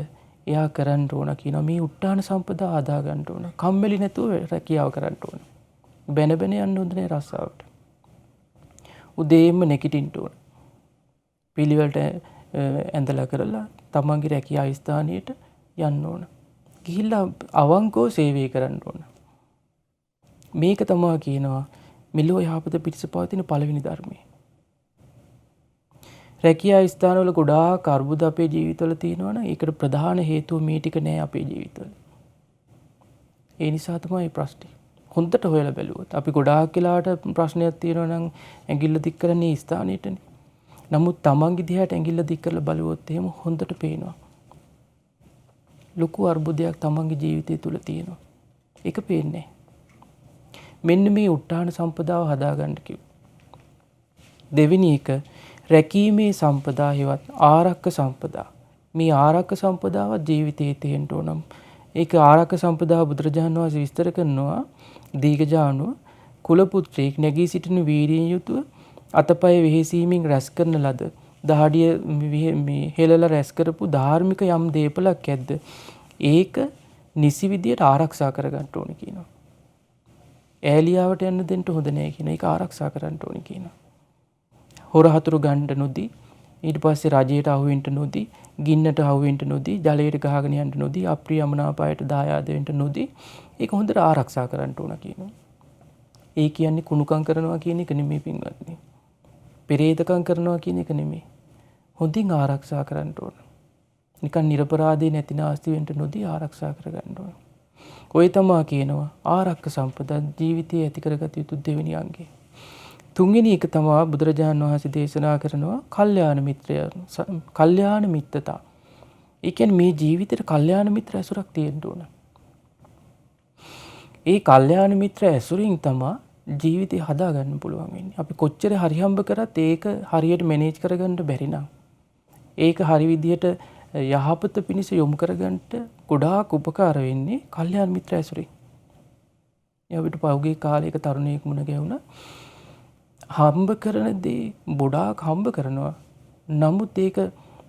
එයා කරන්න ඕන කියනවා මේ උත්තාන සම්පදා ආදා ගන්න ඕන. කම්මැලි නැතුව රැකියාව කරන්න ඕන. බැන බැන යන්න හොඳ නෑ රස්සාවට. උදේම නැගිටින්න ඕන. පිළිවෙලට ඇඳලා කරලා තමන්ගේ රැකියා ස්ථානයට යන්න ඕන. ගිහිල්ලා අවංකව සේවය කරන්න ඕන. මේක තමයි කියනවා මෙලොව යහපත පිණිස පවතින පළවෙනි ධර්මය. රැකියා ස්ථානවල ගොඩාක් අර්බුද අපේ ජීවිතවල තියෙනවා නම් ඒකට ප්‍රධාන හේතුව මේ ටික නෑ අපේ ජීවිතවල. ඒ නිසා තමයි ප්‍රශ්නේ. හොඳට හොයලා බැලුවොත් අපි ගොඩාක් වෙලාවට ප්‍රශ්නයක් තියෙනවා නම් ඇඟිල්ල දික් කරන්නේ ස්ථානෙටනේ. නමුත් තමන්ගේ දිහාට ඇඟිල්ල දික් කරලා බලුවොත් එහෙම හොඳට පේනවා. ලොකු අර්බුදයක් තමන්ගේ ජීවිතය තුල තියෙනවා. ඒක පේන්නේ. මෙන්න මේ උත්තාන සම්පදාව හදාගන්න කිව්වා. දෙවෙනි එක රැකීමේ සම්පදා හේවත් ආරක්ක සම්පදා. මේ ආරක්ක සම්පදාව ජීවිතයේ තියෙන්න ඕනම්. ඒක ආරක්ක සම්පදාව බුදුරජාණන් වහන්සේ විස්තර කරනවා දීඝජානුව කුල පුත්‍රයෙක් නැගී සිටින වීරියෙන් යුතුව අතපය වෙහෙසීමෙන් රැස් කරන ලද දහඩිය මේ හෙළලා රැස් කරපු ධාර්මික යම් දේපලක් ඇද්ද ඒක නිසි විදියට ආරක්ෂා කරගන්න ඕනේ කියනවා. ඈලියාවට යන්න දෙන්න හොඳ නෑ කියන එක ආරක්ෂා කරන්න ඕනේ කියනවා. හොර හතුරු ගන්න නොදී ඊට පස්සේ රජයට අහු වෙන්න නොදී ගින්නට අහු වෙන්න නොදී ජලයට ගහගෙන යන්න නොදී අප්‍රිය අමනාපයට දායාද වෙන්න නොදී ඒක හොඳට ආරක්ෂා කරන්න ඕන කියනවා. ඒ කියන්නේ කුණුකම් කරනවා කියන එක නෙමෙයි පින්වත්නි. පෙරේතකම් කරනවා කියන එක නෙමෙයි. හොඳින් ආරක්ෂා කරන්න ඕන. නිකන් නිර්පරාදී නැති නාස්ති වෙන්න නොදී ආරක්ෂා කරගන්න ඕන. ඔය තමා කියනවා ආරක්ක සම්පදා ජීවිතයේ ඇති කරගත යුතු දෙවෙනි අංගය. තුන්වෙනි එක තමයි බුදුරජාණන් වහන්සේ දේශනා කරනවා කල්යාණ මිත්‍රය කල්යාණ මිත්‍රතා. ඒ කියන්නේ මේ ජීවිතේට කල්යාණ මිත්‍ර ඇසුරක් තියෙන්න ඕන. ඒ කල්යාණ මිත්‍ර ඇසුරින් තමයි ජීවිතය හදාගන්න පුළුවන් වෙන්නේ. අපි කොච්චර හරි හම්බ කරත් ඒක හරියට මැනේජ් කරගන්න බැරි නම් ඒක හරි විදියට යහපත පිණිස යොමු කරගන්න ගොඩාක් උපකාර වෙන්නේ කල්යාණ මිත්‍ර ඇසුරින්. අපිට පහුගිය කාලේ එක තරුණයෙක් මුණ ගැහුණා. හම්බ කරන දේ ගොඩාක් හම්බ කරනවා. නමුත් ඒක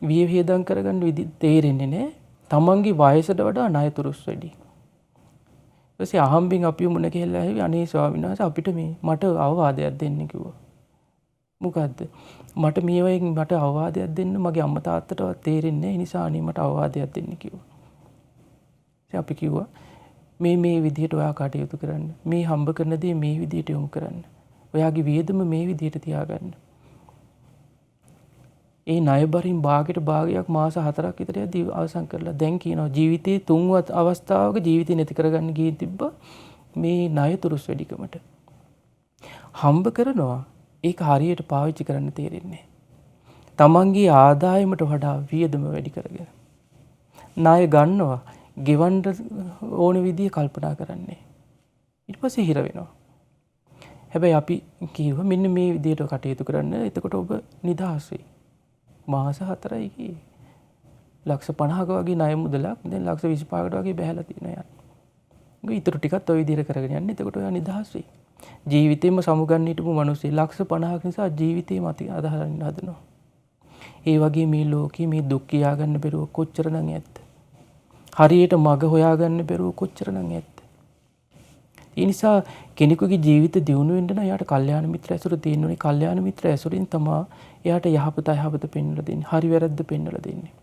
වියහියදම් කරගන්න විදි තේරෙන්නේ නැහැ. තමන්ගේ වයසට වඩා ණයතුරුස් වැඩි. ඊපස්සේ අහම්බෙන් අපි මුණ ගැහිලා ඇහුවේ අනේ ස්වාමීන් වහන්සේ අපිට මේ මට අවවාදයක් දෙන්න කිව්වා. මොකද්ද? මට මේ වයින් මට අවවාදයක් දෙන්න මගේ අම්මා තාත්තටවත් තේරෙන්නේ නැහැ. ඒ නිසා අනේ මට අවවාදයක් දෙන්න කිව්වා. ඉතින් අපි කිව්වා මේ විදිහට ඔයා කටයුතු කරන්න. මේ හම්බ කරන දේ මේ විදිහට යොමු කරන්න. ඔයාගේ වියදම මේ විදිහට තියාගන්න. ඒ ණයබරින් භාගයක් මාස 4ක් විතර යද්දී අවසන් කරලා දැන් කියනවා ජීවිතේ තුන්වත් අවස්ථාවක ජීවිතේ නැති කරගන්න ගිහින් තිබ්බා මේ ණයතුරුස් වැඩිකමට. හම්බ කරනවා ඒක හරියට පාවිච්චි කරන්න තේරෙන්නේ නැහැ. තමන්ගේ ආදායමට වඩා වියදම වැඩි කරගෙන. ණය ගන්නවා ගෙවන්න ඕන විදිය කල්පනා කරන්නේ. ඊට පස්සේ හිර වෙනවා. හැබැයි අපි කිව්වා මෙන්න මේ විදිහට කටයුතු කරන්න. එතකොට ඔබ නිදහස් වෙයි. මාස 4යි කියේ. ලක්ෂ 50ක වගේ ණය මුදලක් දැන් ලක්ෂ 25කට වගේ බැහැලා තියෙනවා යන්න. ඒක ඊටු ටිකත් ඔය විදිහට කරගෙන යන්න. එතකොට ඔයා නිදහස් වෙයි. ජීවිතේම සමුගන්න හිටපු මිනිස්සු ලක්ෂ 50ක නිසා ජීවිතේම අදහරින්න හදනවා. ඒ වගේ මේ ලෝකේ මේ දුක් කියා ගන්න බැරුව කොච්චරනම් ඇත්ද? හරියට මග හොයාගන්න බැරුව කොච්චරනම් ඇත්ද? ඒ නිසා කෙනෙකුගේ ජීවිත දියුණු වෙන්න නම් එයාට කල්යාණ මිත්‍ර ඇසුර තියෙන්න ඕනේ. කල්යාණ මිත්‍ර ඇසුරින් තමයි එයාට යහපත පෙන්වලා දෙන්නේ. හරි වැරද්ද පෙන්වලා දෙන්නේ.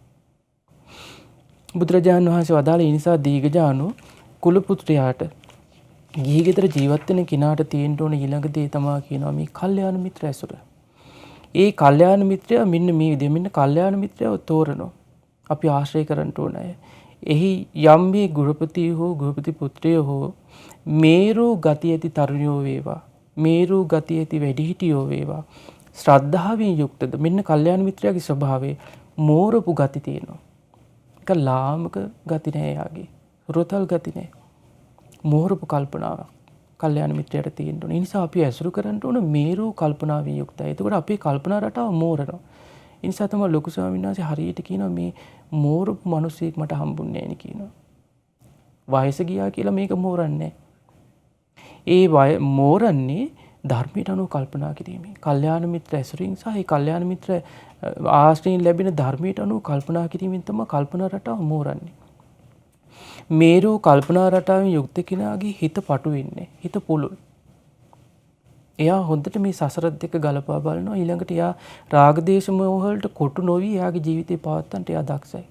බුදුරජාණන් වහන්සේ වදාළ ඒ නිසා දීඝජානු කුල පුත්‍රයාට ගිහි ගෙදර ජීවත් වෙන කෙනාට තියෙන්න ඕන ඊළඟ දේ තමයි කියනවා මේ කල්යාණ මිත්‍ර ඇසුර. ඒ කල්යාණ මිත්‍රයා මෙන්න මේ විදිහ මෙන්න කල්යාණ මිත්‍රයව තෝරනවා. අපි ආශ්‍රය කරන්න ඕන අය. එහි යම් මේ ගෘහපති හෝ ගෘහපති පුත්‍රයෝ හෝ මේරු ගති ඇති තරුණයෝ වේවා. මේරු ගති ඇති වැඩිහිටියෝ වේවා. ශ්‍රද්ධාවෙන් යුක්තද මෙන්න කල්යාණ මිත්‍රයාගේ ස්වභාවය මෝරපු ගති තියෙනවා. ඒක ලාමක ගති නෑ යාගේ. රොතල් ගති නෑ. මෝරපු කල්පනාවක් කල්යාණ මිත්‍රයාට තියෙන්න ඕන. ඒ නිසා අපි ඇසුරු කරන්න ඕන මේරු කල්පනාවෙන් යුක්තයි. එතකොට අපේ කල්පනා රටාව මෝරනවා. ඒ නිසා තමයි ලොකු ස්වාමීන් වහන්සේ හරියට කියනවා මේ මෝරපු මිනිසෙක් මට හම්බුන්නේ නැහැ නේ කියනවා. වයස ගියා කියලා මේක මෝරන්නේ නැහැ. ඒ මෝරන්නේ ධර්මයට අනුව කල්පනා කිරීමෙන්. කල්යාණ මිත්‍ර ඇසුරින් සහ ඒ කල්යාණ මිත්‍ර ආශ්‍රයෙන් ලැබෙන ධර්මයට අනුව කල්පනා කිරීමෙන් තමයි කල්පනා රටාව මෝරන්නේ. මේරු කල්පනා රටාවෙන් යුක්ත කෙනාගේ හිත පටු වෙන්නේ. හිත පුළුල්. එයා හොඳට මේ සසර දෙක ගලපා බලනවා. ඊළඟට එයා රාග දේශ මොහ වලට කොටු නොවි එයාගේ ජීවිතේ පවත්තන්ට එයා දක්ෂයි.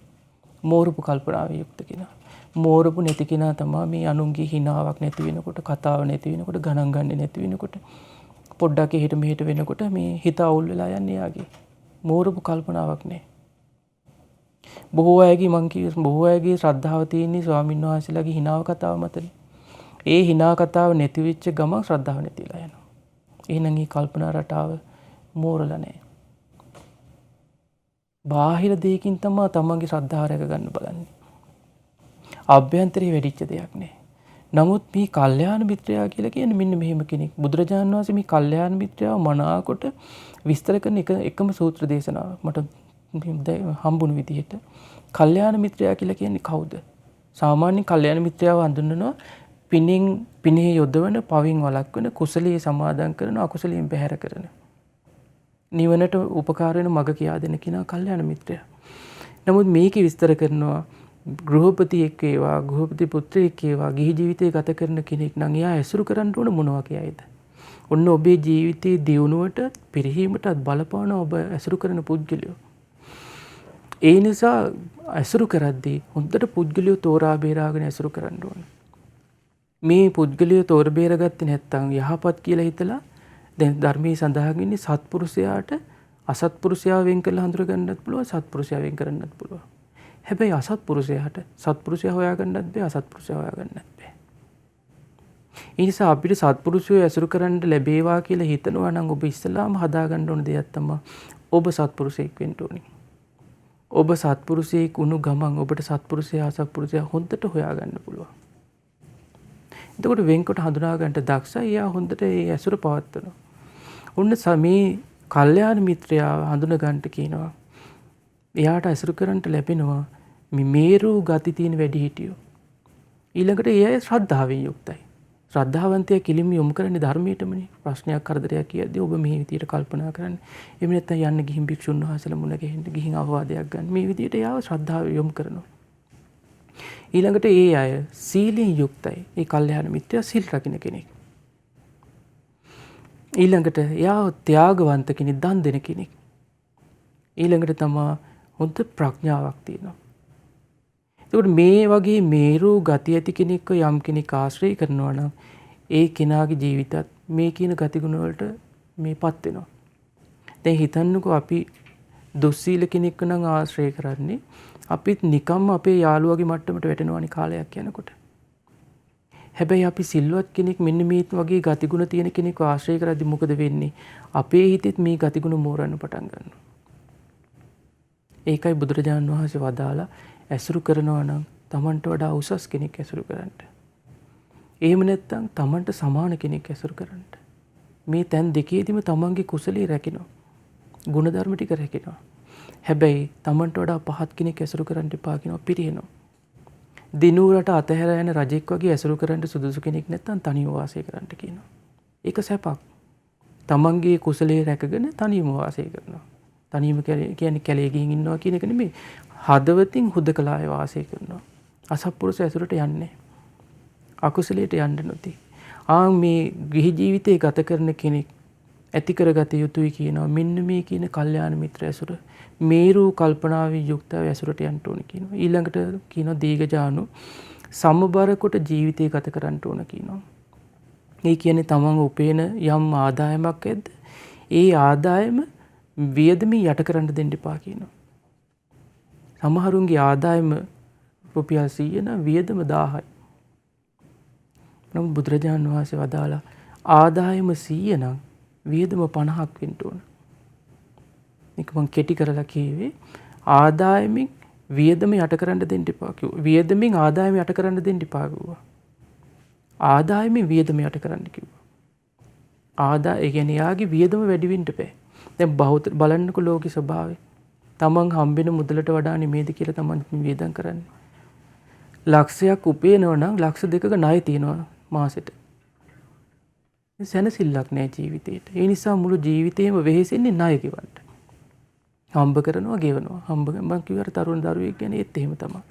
මෝරපු කල්පනාවේ යුක්ත කෙනා. මෝරපු නැති කෙනා තමයි මේ අනුන්ගේ හිනාවක් නැති වෙනකොට, කතාව නැති වෙනකොට, ගණන් ගන්න නැති වෙනකොට, පොඩ්ඩක් එහෙට මෙහෙට වෙනකොට මේ හිත අවුල් වෙලා යන්නේ යාගේ. මෝරපු කල්පනාවක් නැහැ. බොහෝ අයගේ ශ්‍රද්ධාව තියෙන්නේ ස්වාමීන් වහන්සේලාගේ හිනාව කතාව මතනේ. ඒ හිනා කතාව නැති වෙච්ච ගමන් ශ්‍රද්ධාව නැතිලා යනවා. එහෙනම් මේ කල්පනා රටාව මෝරලා නැහැ. බාහිර දෙයකින් තමයි තමන්ගේ ශ්‍රද්ධාව රැක ගන්න බලන්නේ. අභ්‍යන්තරේ වැඩිච්ච දෙයක් නෑ. නමුත් මේ කල්යාණ මිත්‍රයා කියලා කියන්නේ මෙන්න මෙහෙම කෙනෙක්. බුදුරජාණන් වහන්සේ මේ කල්යාණ මිත්‍රයාව මනාකොට විස්තර කරන එකම සූත්‍ර දේශනාව මට හම්බුණු විදිහට කල්යාණ මිත්‍රයා කියලා කියන්නේ කවුද? සාමාන්‍ය කල්යාණ මිත්‍රයාව හඳුන්වනවා පිනේ යොදවන, පවින් වළක්වන, කුසලයේ සමාදන් කරන, අකුසලයෙන් බැහැර කරන. නිවනට උපකාර වෙන මඟ කියා දෙන කෙනා කල්යාණ මිත්‍රයා. නමුත් මේකේ විස්තර කරනවා ගෘහපතියෙක් වේවා, ගෘහපති පුත්‍රයෙක් වේවා, ගිහි ජීවිතය ගත කරන කෙනෙක් නම් එයා ඇසුරු කරන්න ඕන මොනවා කියයිද? ඔන්න ඔබේ ජීවිතයේ දියුණුවට, පිරිහීමටත් බලපාන ඔබ ඇසුරු කරන පුද්ගලයෝ. ඒ නිසා ඇසුරු කරද්දී හොඳට පුද්ගලයෝ තෝරා බේරාගෙන ඇසුරු කරන්න ඕන. මේ පුද්ගලයෝ තෝර බේරගත්තේ නැත්නම් යහපත් කියලා හිතලා දැන් ධර්මයේ සඳහන් ඉන්නේ සත්පුරුෂයාට අසත්පුරුෂයා වෙන් කරලා හඳුර ගන්නත් පුළුවන්, සත්පුරුෂයා වෙන් කරන්නත් පුළුවන්. හැබැයි අසත්පුරුෂයාට සත්පුරුෂයා හොයාගන්නත් බෑ, අසත්පුරුෂයා හොයාගන්නත් බෑ. ඒ නිසා අපිට සත්පුරුෂයෝ ඇසුරු කරන්න ලැබේවා කියලා හිතනවා නම් ඔබ ඉස්සලාම හදාගන්න ඕන දෙයක් තමයි ඔබ සත්පුරුෂයෙක් වෙන්න ඕනේ. ඔබ සත්පුරුෂයෙක් වුණු ගමන් ඔබට සත්පුරුෂයා අසත්පුරුෂයා හොඳට හොයාගන්න පුළුවන්. එතකොට වෙන්කොට හඳුනා ගන්නට දක්ෂයි. එයා හොඳට ඒ ඇසුර පවත්වනවා. ඔන්න මේ කල්යාණ මිත්‍රයා හඳුන ගන්නට කියනවා. එයාට ඇසුරු කරන්නට ලැබෙනවා මේ මේරු ගති තියෙන වැඩි හිටියෝ. ඊළඟට ඒ අය ශ්‍රද්ධාවෙන් යුක්තයි. ශ්‍රද්ධාවන්තයා කිලිම යොමු කරන්නේ ධර්මයටමනේ. ප්‍රශ්නයක් කරදරයක් කියද්දී ඔබ මේ විදියට කල්පනා කරන්න. එහෙම නැත්නම් යන්න ගිහින් භික්ෂුන් වහන්සේලා මුණ ගැහෙන්න ගිහින් අවවාදයක් ගන්න. මේ විදියට එයාව ශ්‍රද්ධාව යොමු කරනවා. ඊළඟට ඒ අය සීලෙන් යුක්තයි. ඒ කල්යාණ මිත්‍රයා සිල් රකින්න කෙනෙක්. ඊළඟට එයා ත්‍යාගවන්ත කෙනෙක්, දන් දෙන කෙනෙක්. ඊළඟට තමයි හොඳ ප්‍රඥාවක් තියෙනවා. ඒකට මේ වගේ මේරු ගති ඇති කෙනෙක්ව යම් කෙනෙක් ආශ්‍රය කරනවා නම් ඒ කෙනාගේ ජීවිතත් මේ කියන ගතිගුණ වලට මේපත් වෙනවා. දැන් හිතන්නකෝ අපි දුස්සීල කෙනෙක්ව නම් ආශ්‍රය කරන්නේ අපිත් නිකම්ම අපේ යාළුවාගේ මට්ටමට වැටෙනවානේ කාලයක් යනකොට. හැබැයි අපි සිල්වත් කෙනෙක් මෙන්න මේ වගේ ගතිගුණ තියෙන කෙනෙක්ව ආශ්‍රය කරද්දි මොකද වෙන්නේ? අපේ හිතෙත් මේ ගතිගුණ මෝරන්න පටන් ගන්නවා. ඒකයි බුදුරජාණන් වහන්සේ වදාලා ඇසුරු කරනවා නම් තමන්ට වඩා උසස් කෙනෙක් ඇසුරු කරන්න. එහෙම නැත්නම් තමන්ට සමාන කෙනෙක් ඇසුරු කරන්න. මේ තැන් දෙකේදීම තමන්ගේ කුසලයේ රැකිනවා. ගුණධර්ම ටික රැකිනවා. හැබැයි තමන්ට වඩා පහත් කෙනෙක් ඇසුරු කරන්න එපා කියනවා, පිරිහෙනවා. දිනුවරට අතහැර යන රජෙක් වගේ ඇසුරු කරන්න සුදුසු කෙනෙක් නැත්නම් තනියම වාසය කරන්න කියනවා. ඒක සැපක්. තමන්ගේ කුසලයේ රැකගෙන තනියම වාසය කරනවා. තනියම කියන්නේ කැලේ ගිහින් ඉන්නවා කියන එක නෙමෙයි. හදවතින් හුදකලාවේ වාසය කරනවා. අසත්පුරුෂ ඇසුරට යන්නේ. අකුසලයට යන්න නොති. මේ ගිහි ජීවිතේ ගත කරන කෙනෙක් ඇති කරගත යුතුයි කියනවා. මෙන්න මේ කියන කල්යාණ මිත්‍ර ඇසුර මේරු කල්පනාවේ යුක්තව ඇසුරට යන්න ඕන කියනවා. ඊළඟට කියනවා දීඝජානු සමබර කොට ජීවිතය ගත කරන්න ඕන කියනවා. ඒ කියන්නේ තමන් උපේන යම් ආදායමක් ඇද්ද? ඒ ආදායම වියදමින් යට කරන්න දෙන්න එපා කියනවා. සමහරුන්ගේ ආදායම රුපියල් 100 නම් වියදම 1000යි. නමුත් බුදුරජාණන් වහන්සේ වදාලා ආදායම 100 නම් වියදම 50ක් වෙන්න ඕන. මේක මම කෙටි කරලා කියවේ ආදායමින් වියදම යට කරන්න දෙන්න එපා කිව්වා. වියදමින් ආදායම යට කරන්න දෙන්න එපා කිව්වා. ආදායමින් වියදම යට කරන්න කිව්වා. ඒ කියන්නේ යාගේ වියදම වැඩි වෙන්න බෑ. දැන් බලන්නකො ලෝකේ ස්වභාවය. තමන් හම්බෙන මුදලට වඩා නෙමෙයිද කියලා තමන් වියදම් කරන්නේ. ලක්ෂයක් උපයනවා නම් ලක්ෂ 2ක ණය තියෙනවා මාසෙට. සැනසෙල්ලක් නැහැ ජීවිතේට. ඒ නිසා මුළු ජීවිතේම වෙහෙසෙන්නේ ණය ගෙවන්න. හම්බ කරනවා ගෙවනවා. මම කිව්වට තරුණ දරුවෙක් ගැන ඒත් එහෙම තමයි.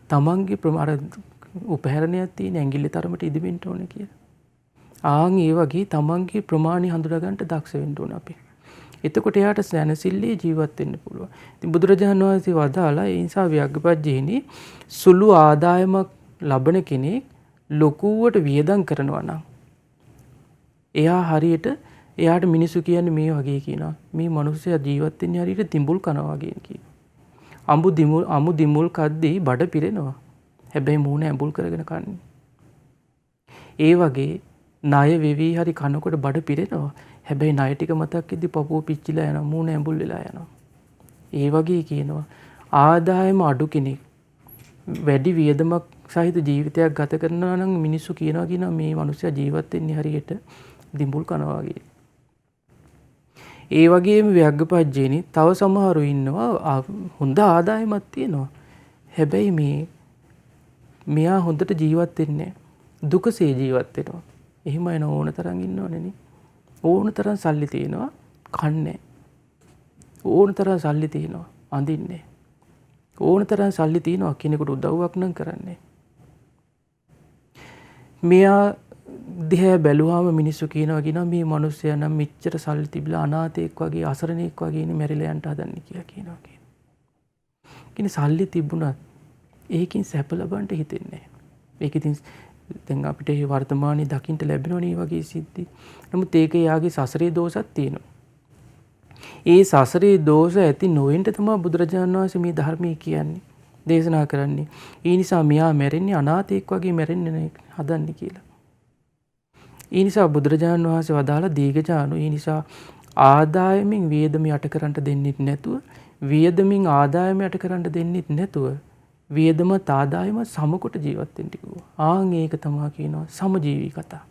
තමන්ගේ අර උපහැරණයක් තියෙන ඇඟිල්ල තරමට ඉදිමින්න ඕනේ කියලා. ඒ වගේ තමන්ගේ ප්‍රමාණي හඳුනා ගන්නට දක්ෂ වෙන්න ඕන අපි. එතකොට එයාට සැනසෙල්ලේ ජීවත් වෙන්න පුළුවන්. ඉතින් බුදුරජාණන් වහන්සේ වදාලා ඒ නිසා ව්‍යග්ගපජ්ජේනි සුළු ආදායමක් ලබන කෙනෙක් ලොකුවට වියදම් කරනවා නම් එයා හරියට එයාට මිනිස්සු කියන්නේ මේ වගේ කියනවා. මේ මිනිස්සයා ජීවත් වෙන්නේ හරියට දිඹුල් කනවා වගේ කියනවා. අමු දිඹුල් කද්දී බඩ පිරෙනවා. හැබැයි මූණ ඇඹුල් කරගෙන කන්නේ. ඒ වගේ ණය වෙවි හරි කනකොට බඩ පිරෙනවා. හැබැයි ණය ටික මතක් වෙද්දි පපුව පිච්චිලා යනවා. මූණ ඇඹුල් වෙලා යනවා. ඒ වගේ කියනවා ආදායම අඩු කෙනෙක් වැඩි වියදමක් සහිත ජීවිතයක් ගත කරනවා නම් මිනිස්සු කියනවා මේ මිනිස්සයා ජීවත් වෙන්නේ හරියට දිඹුල් කනවා වගේ. ඒ වගේම ව්‍යග්ගපජ්ජේනි තව සමහරු ඉන්නවා හොඳ ආදායමක් තියෙනවා. හැබැයි මෙයා හොඳට ජීවත් වෙන්නේ දුකසේ ජීවත් වෙනවා. එහෙම එන ඕන තරම් ඉන්නවනේ නේ. ඕන තරම් සල්ලි තියෙනවා කන්නේ. ඕන තරම් සල්ලි තියෙනවා අඳින්නේ. ඕන තරම් සල්ලි තියෙනවා කෙනෙකුට උදව්වක් නම් කරන්නේ. මෙයා දිහා බැලුවාම මිනිස්සු කියනවා මේ මිනිස්සයා නම් මෙච්චර සල්ලි තිබිලා අනාථයෙක් වගේ අසරණෙක් වගේ ඉන්නේ මැරිලා යන්න හදන්නේ කියලා කියනවා. කියන්නේ සල්ලි තිබුණත් ඒකෙන් සැප ලබන්න හිතෙන්නේ නැහැ. ඒක ඉතින් දැන් අපිට මේ වර්තමානයේ දකින්න ලැබෙනවනේ මේ වගේ සිද්ධි. නමුත් ඒක යාගේ සසරේ දෝෂක් තියෙනවා. ඒ සසරේ දෝෂ ඇති නොවෙන්න තමයි බුදුරජාණන් වහන්සේ මේ ධර්මයේ කියන්නේ දේශනා කරන්නේ. ඒ නිසා මෙයා මැරෙන්නේ අනාථයෙක් වගේ මැරෙන්නේ හදන්නේ කියලා. ඒ නිසා බුදුරජාණන් වහන්සේ වදාලා දීඝජානු ඒ නිසා ආදායමින් වියදම යට කරන්න දෙන්නෙත් නැතුව වියදමින් ආදායම යට කරන්න දෙන්නෙත් නැතුව වියදමත් ආදායම සමකොට ජීවත් වෙන්න කිව්වා. ඒක තමයි කියනවා සමජීවී කතා.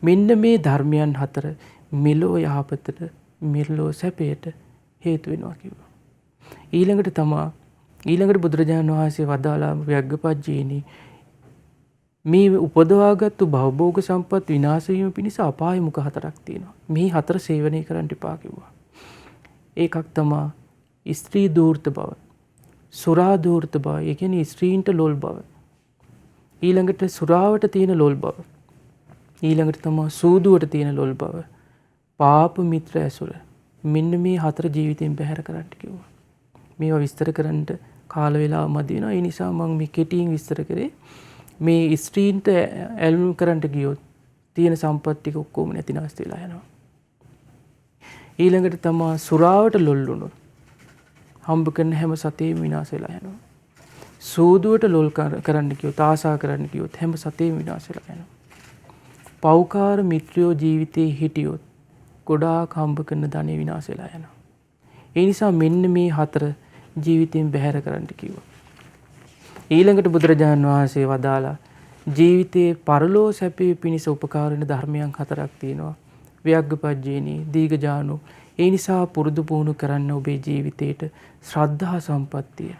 මෙන්න මේ ධර්මයන් හතර මෙලෝ යහපතට මෙලෝ සැපයට හේතු වෙනවා කිව්වා. ඊළඟට බුදුරජාණන් වහන්සේ වදාලා ව්‍යග්ගපජ්ජේනි මේ උපදවාගත්තු භවභෝග සම්පත් විනාශ වීම පිණිස අපාය මුඛ හතරක් තියෙනවා. මේ හතර සේවනය කරන්න එපා කිව්වා. ඒකක් තමයි ස්ත්‍රී ධූර්ත බව, සුරා ධූර්ත බව, ඒ කියන්නේ ස්ත්‍රීන්ට ලොල් බව. ඊළඟට සුරාවට තියෙන ලොල් බව. ඊළඟට තමයි සූදුවට තියෙන ලොල් බව. පාප මිත්‍ර ඇසුර. මෙන්න මේ හතර ජීවිතෙන් බැහැර කරන්න කිව්වා. මේවා විස්තර කරන්න කාල වේලාව මදි වෙනවා. ඒ නිසා මම මේ කෙටියෙන් විස්තර කරේ. මේ ස්ත්‍රීන්ට ඇලුම් කරන්න ගියොත් තියෙන සම්පත් ටික ඔක්කොම නැතිනාස් වෙලා යනවා. ඊළඟට තමයි සුරාවට ලොල් වුණොත් හම්බ කරන හැම සතේම විනාශ වෙලා යනවා. සූදුවට ලොල් කරන්න ගියොත් ආසා කරන්න ගියොත් හැම සතේම විනාශ වෙලා යනවා. පෞකාර මිත්‍රයෝ ජීවිතේ හිටියොත් ගොඩාක් හම්බ කරන ධනෙ විනාශ වෙලා යනවා. ඒ නිසා මෙන්න මේ හතර ජීවිතෙන් බැහැර කරන්න කිව්වා. ඊළඟට බුදුරජාණන් වහන්සේ වදාලා ජීවිතයේ පරලෝ සැපේ පිණිස උපකාර වෙන ධර්මයන් හතරක් තියෙනවා. ව්‍යග්ගපජ්ජේනි දීඝජානු. ඒ නිසා පුරුදු පුහුණු කරන්න ඔබේ ජීවිතේට ශ්‍රද්ධා සම්පත්තිය.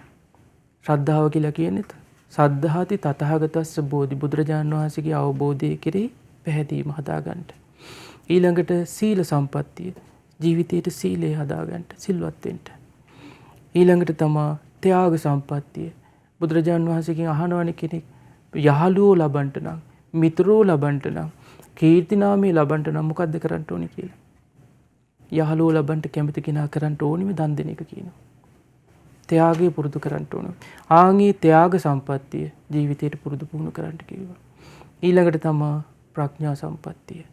ශ්‍රද්ධාව කියලා කියන්නේ සද්ධාති තථාගතස්ස බෝධි බුදුරජාණන් වහන්සේගේ අවබෝධය කෙරෙහි පැහැදීම හදාගන්න. ඊළඟට සීල සම්පත්තිය. ජීවිතේට සීලය හදාගන්න සිල්වත් වෙන්න. ඊළඟට තමයි ත්‍යාග සම්පත්තිය. බුදුරජාණන් වහන්සේගෙන් අහනවනේ කෙනෙක් යහළුවෝ ලබන්න නම් මිත්‍රෝ ලබන්න නම් කීර්තිනාමය ලබන්න නම් මොකද්ද කරන්න ඕනේ කියලා. යහළුවෝ ලබන්න කැමති කෙනා කරන්න ඕනේ දන් දෙන එක කියනවා. ත්‍යාගය පුරුදු කරන්න ඕනේ. ආන්ගේ ත්‍යාග සම්පත්තිය ජීවිතේට පුරුදු පුහුණු කරන්න කිව්වා. ඊළඟට තමයි ප්‍රඥා සම්පත්තිය.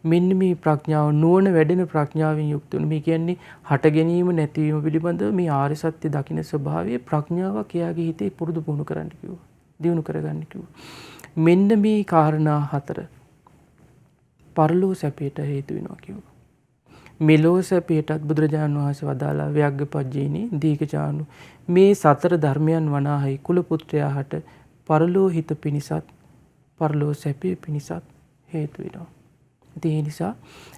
මෙන්න මේ ප්‍රඥාව නුවණ වැඩෙන ප්‍රඥාවෙන් යුක්ත වෙන. මේ කියන්නේ හට ගැනීම නැතිවීම පිළිබඳව මේ ආර්ය සත්‍ය දකින්න ස්වභාවයේ ප්‍රඥාවක් එයාගේ හිතේ පුරුදු පුහුණු කරන්න කිව්වා. දියුණු කරගන්න කිව්වා. මෙන්න මේ කාරණා හතර පරලෝ සැපයට හේතු වෙනවා කිව්වා. මෙලෝ සැපයටත් බුදුරජාණන් වහන්සේ වදාලා ව්‍යග්ගපජ්ජේනි දීඝජානු මේ සතර ධර්මයන් වනාහි කුල පුත්‍රයාට පරලෝ හිත පිණිසත් පරලෝ සැපේ පිණිසත් හේතු වෙනවා. ඒ නිසා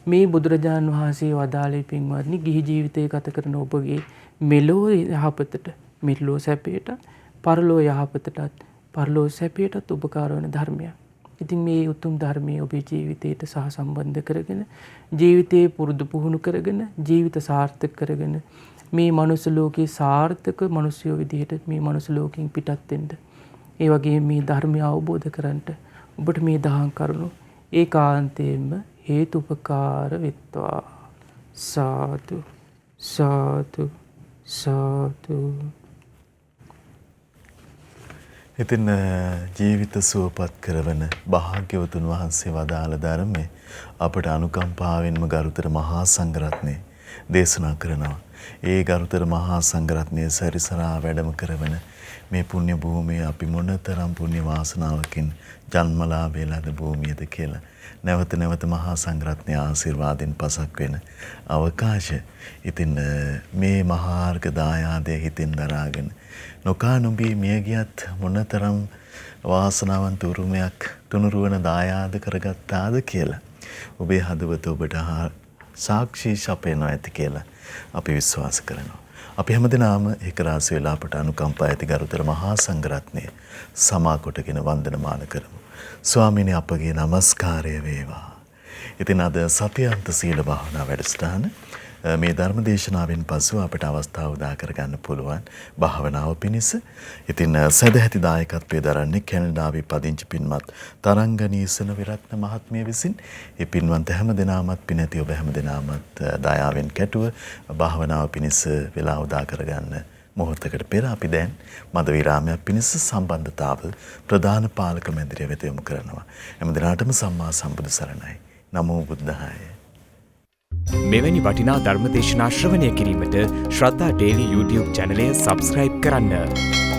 මේ බුදුරජාණන් වහන්සේ වදාළේ පින්වත්නි ගිහි ජීවිතය ගත කරන ඔබගේ මෙලෝ යහපතට මෙලෝ සැපයටත් පරලෝ යහපතටත් පරලෝ සැපයටත් උපකාර වන ධර්මයක්. ඉතින් මේ උතුම් ධර්මයේ ඔබේ ජීවිතයට සහසම්බන්ධ කරගෙන ජීවිතේ පුරුදු පුහුණු කරගෙන ජීවිත සාර්ථක කරගෙන මේ මනුස්ස ලෝකේ සාර්ථක මිනිස්සුયો විදිහට මේ මනුස්ස ලෝකෙන් පිටත් වෙන්න. ඒ වගේම මේ ධර්මය අවබෝධ කරගන්නට ඔබට මේ දහම් කරුණු ඒකාන්තයෙන්ම හේතුපකාර වෙත්වා. සාදු සාදු සාදු. ඉතින් ජීවිත සුවපත් කරවන භාග්‍යවතුන් වහන්සේ වදාළ ධර්මයේ අපට අනුකම්පාවෙන්ම ගරුතර මහා සංඝරත්නය දේශනා කරනවා. ඒ ගරුතර මහා සංඝරත්නය සැරිසරා වැඩම කරවන මේ පුණ්‍ය භූමිය අපි මොනතරම් පුණ්‍ය වාසනාවකින් ජන්මලාභය ලද භූමියද කියලා නැවත නැවත මහා සංඝරත්නය ආශිර්වාදෙන් පසක් වෙන අවකාශය. ඉතින් මේ මහාර්ග දායාදය හිතින් දරාගෙන නොකා නොබී මිය ගියත් මොනතරම් වාසනාවන්ත උරුමයක් තුනුරුවන දායාද කරගත්තාද කියලා ඔබේ හදවත ඔබට සාක්ෂි සපයනවා ඇති කියලා අපි විශ්වාස කරනවා. අපි හැමදෙනාම ඒක රාශි වෙලා අපට අනුකම්පා ඇති ගරුතර මහා සංඝරත්නය සමා කොටගෙන වන්දනමාන කරමු. ස්වාමීනි අපගේ নমස්කාරය වේවා. ඉතින් අද සතියන්ත සීල භාවනා වැඩසටහන මේ ධර්ම දේශනාවෙන් පසු අපට අවස්ථාව උදා කරගන්න පුළුවන් භාවනාව පිණිස. ඉතින් සදැහැති දායකත්වයේ දරන්නේ කැනඩාවේ පදිංචි පින්වත් තරංගනීසන විරත්න මහත්මිය විසින්. ඒ පින්වන්ත හැම දෙනාමත් පිනැති ඔබ හැම දෙනාමත් දයාවෙන් කැටුව භාවනාව පිණිස වෙලා උදා කරගන්න මොහොතකට පෙර අපි දැන් මද විරාමයක් පිණිස සම්බන්ධතාව ප්‍රධාන පාලක මැදිරිය වෙත යොමු කරනවා. හැම දිනාටම සම්මා සම්බුදු සරණයි. නමෝ බුද්ධාය. මෙවැනි වටිනා ධර්මදේශනා ශ්‍රවණය කිරීමට ශ්‍රද්ධා ඩේලි YouTube චැනලය සබස්ක්‍රයිබ් කරන්න.